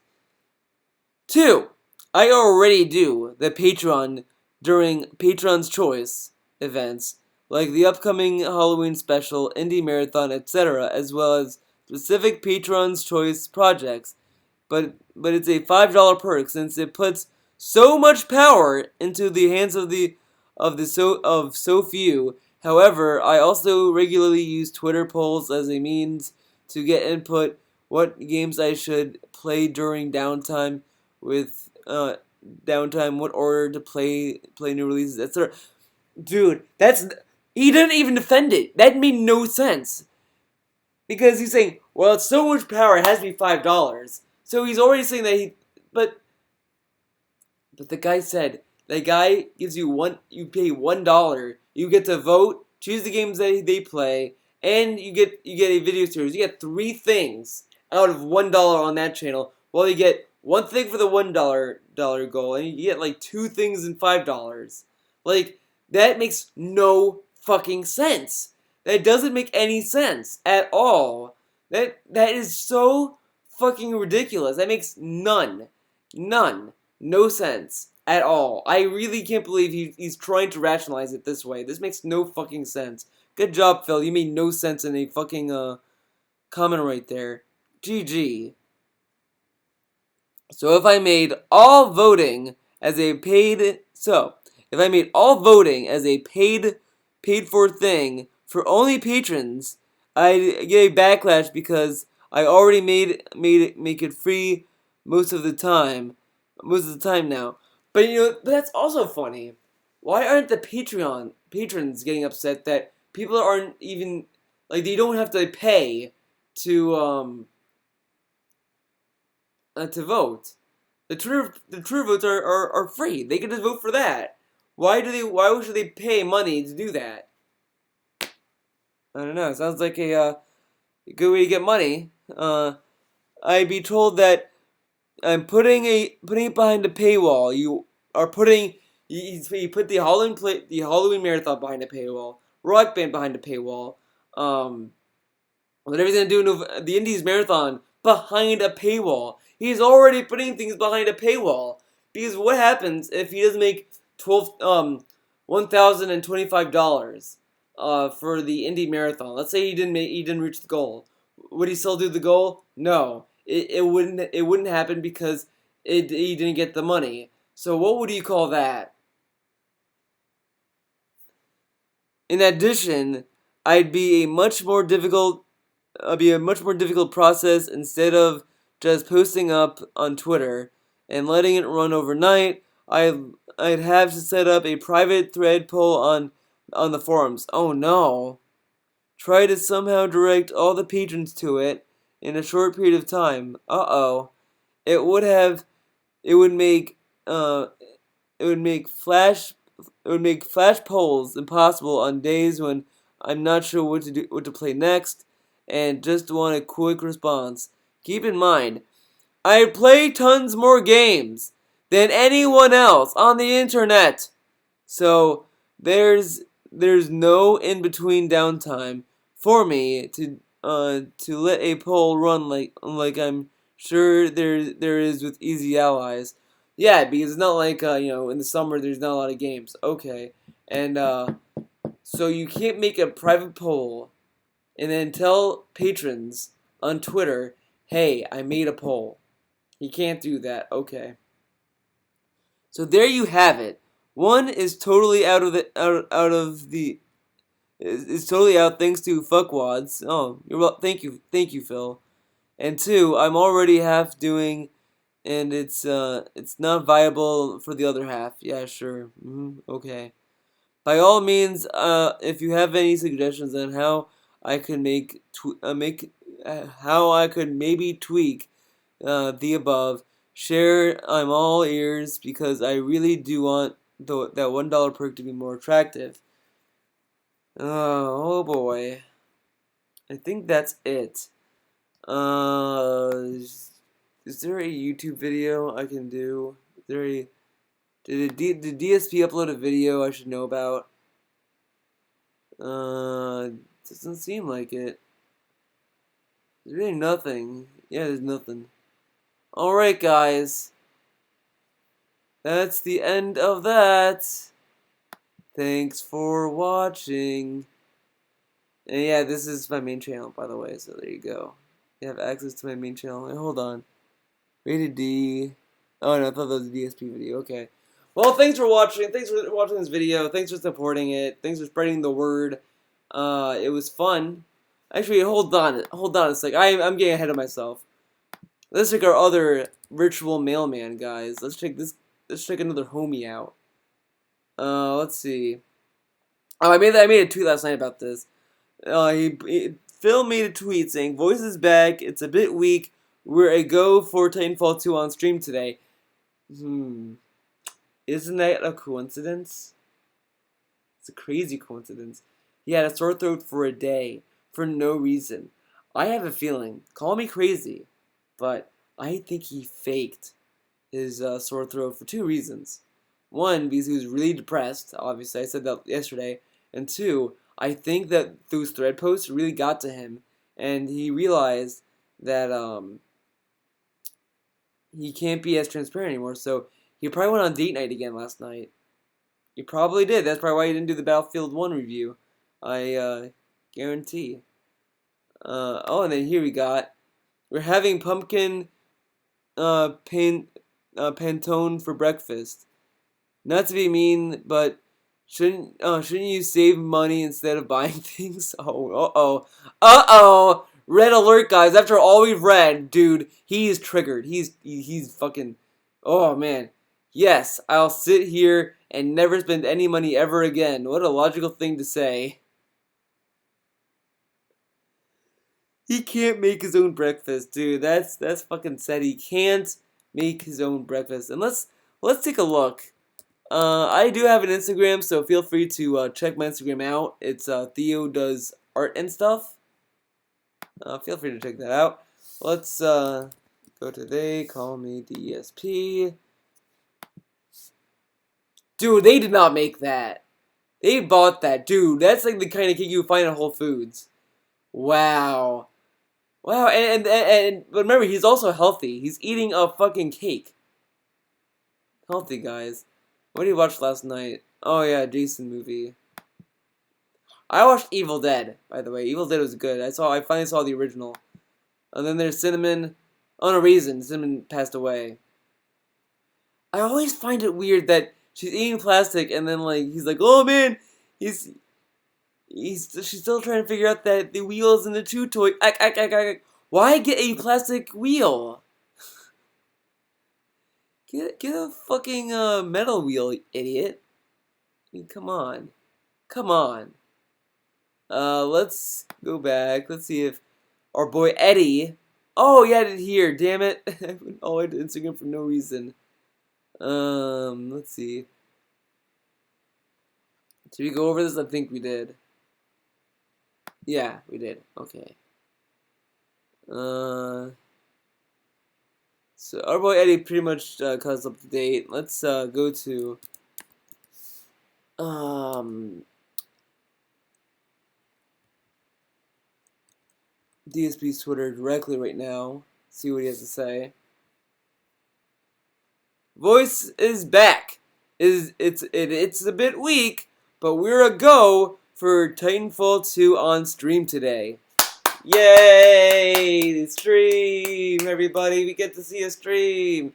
2, I already do the Patreon during Patreon's Choice events, like the upcoming Halloween special, Indie Marathon, etc., as well as specific Patreon's Choice projects. But it's a $5 perk since it puts so much power into the hands of so few. However, I also regularly use Twitter polls as a means to get input what games I should play during downtime, what order to play new releases, etc. Dude, he didn't even defend it. That made no sense. Because he's saying, well, it's so much power, it has to be $5. So he's already saying that but the guy said, the guy gives you you pay $1, you get to vote, choose the games that they play, and you get a video series. You get 3 things out of $1 on that channel. Well, you get 1 thing for the $1 goal, and you get like 2 things in $5. Like, that makes no fucking sense. That doesn't make any sense at all. That is so fucking ridiculous. That makes no sense at all. I really can't believe he's trying to rationalize it this way. This makes no fucking sense. Good job, Phil. You made no sense in a fucking comment right there. GG. So if I made all voting as a paid paid for thing for only patrons, I'd get a backlash because I already make it free most of the time now. But that's also funny. Why aren't the patrons getting upset that people aren't even they don't have to pay to vote? The Twitter votes are free. They can just vote for that. Why should they pay money to do that? I don't know. It sounds like a good way to get money. I'd be told that I'm putting it behind a paywall. You put the Halloween marathon behind a paywall, Rock Band behind a paywall. Whatever he's gonna do in the Indies marathon behind a paywall. He's already putting things behind a paywall because what happens if he doesn't make $1,025 for the Indie marathon? Let's say he didn't reach the goal. Would he still do the goal? No. It wouldn't happen because he didn't get the money. So what would you call that? In addition, I'd be a much more difficult process instead of just posting up on Twitter and letting it run overnight. I'd have to set up a private thread poll on the forums. Oh no. try to somehow direct all the patrons to it in a short period of time. Uh-oh. It would have it would make uh it would make flash polls impossible on days when I'm not sure what to play next and just want a quick response. Keep in mind, I play tons more games than anyone else on the internet. So there's there's no in between downtime for me to let a poll run like I'm sure there is with Easy Allies. Yeah, because it's not like in the summer there's not a lot of games. Okay, and so you can't make a private poll and then tell patrons on Twitter, "Hey, I made a poll." You can't do that. Okay. So there you have it. One is totally out of the is totally out thanks to fuckwads. Oh, you're well. Thank you, Phil. And two, I'm already half doing, and it's not viable for the other half. Yeah, sure. Okay. By all means, if you have any suggestions on how I could how I could maybe tweak the above, share. I'm all ears because I really do want that $1 perk to be more attractive. Oh boy, I think that's it. Is there a YouTube video I can do? Is there a did DSP upload a video I should know about? Doesn't seem like it. There's really nothing. Yeah, there's nothing. Alright, guys. That's the end of that. Thanks for watching. And yeah, this is my main channel, by the way, so there you go. You have access to my main channel. Wait, hold on. Rated D. Oh, no, I thought that was a DSP video. Okay. Well, thanks for watching. Thanks for watching this video. Thanks for supporting it. Thanks for spreading the word. It was fun. Actually, hold on. Hold on a sec. I'm getting ahead of myself. Let's check our other virtual mailman, guys. Let's check this. Let's check another homie out. Let's see. Oh, I made a tweet last night about this. Phil made a tweet saying, "Voice is back. It's a bit weak. We're a go for Titanfall 2 on stream today." Isn't that a coincidence? It's a crazy coincidence. He had a sore throat for a day for no reason. I have a feeling. Call me crazy, but I think he faked his sore throat for two reasons. One, because he was really depressed. Obviously, I said that yesterday. And two, I think that those thread posts really got to him, and he realized that he can't be as transparent anymore. So he probably went on date night again last night. He probably did. That's probably why he didn't do the Battlefield 1 review. I guarantee. Oh, and then here we're having pumpkin Pantone for breakfast. Not to be mean, but shouldn't you save money instead of buying things? Uh-oh. Red alert, guys. After all we've read, dude, he's triggered. He's fucking. Oh man. Yes, I'll sit here and never spend any money ever again. What a logical thing to say. He can't make his own breakfast, dude. That's fucking sad. He can't make his own breakfast. And let's take a look. I do have an Instagram, so feel free to check my Instagram out. It's Theo Does Art and Stuff. Feel free to check that out. Let's go to They Call Me DSP. Dude, they did not make that. They bought that. Dude, that's like the kind of cake you find at Whole Foods. Wow. Wow, but remember, he's also healthy. He's eating a fucking cake. Healthy, guys. What did you watch last night? Oh yeah, Jason movie. I watched Evil Dead, by the way. Evil Dead was good. I finally saw the original. And then there's Cinnamon. Oh, no reason. Cinnamon passed away. I always find it weird that she's eating plastic and then like he's like, oh man, she's still trying to figure out that the wheels in the two toy. Why get a plastic wheel? Get a fucking metal wheel, idiot. I mean, come on. Come on. Let's go back. Let's see if our boy Eddie. Oh, he had it here. Damn it! I went all the way to Instagram for no reason. Let's see. Did we go over this? I think we did. Yeah, we did. Okay. So our boy Eddie pretty much caught us up to date. Let's go to DSP's Twitter directly right now. See what he has to say. Voice is back. It's a bit weak, but we're a go for Titanfall 2 on stream today. Yay! Stream, everybody! We get to see a stream.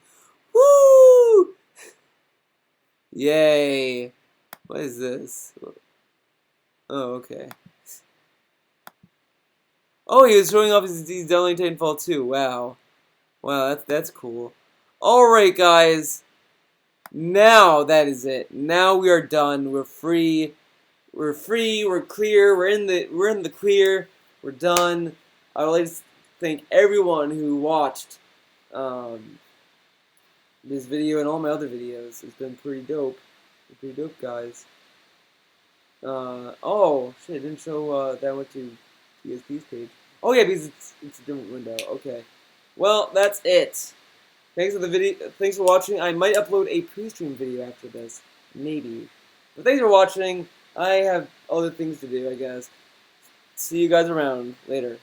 Woo! Yay! What is this? Oh, okay. Oh, he was showing off he's downloading Titanfall 2. Wow. Wow, that's cool. Alright, guys. Now that is it. Now we are done. We're free. We're free. We're clear. We're in the clear. We're done. I would like to thank everyone who watched this video and all my other videos. It's been pretty dope. Pretty dope, guys. Oh shit! It didn't show that I went to DSP's page. Oh yeah, because it's a different window. Okay. Well, that's it. Thanks for the video. Thanks for watching. I might upload a pre-stream video after this, maybe. But thanks for watching. I have other things to do, I guess. See you guys around later.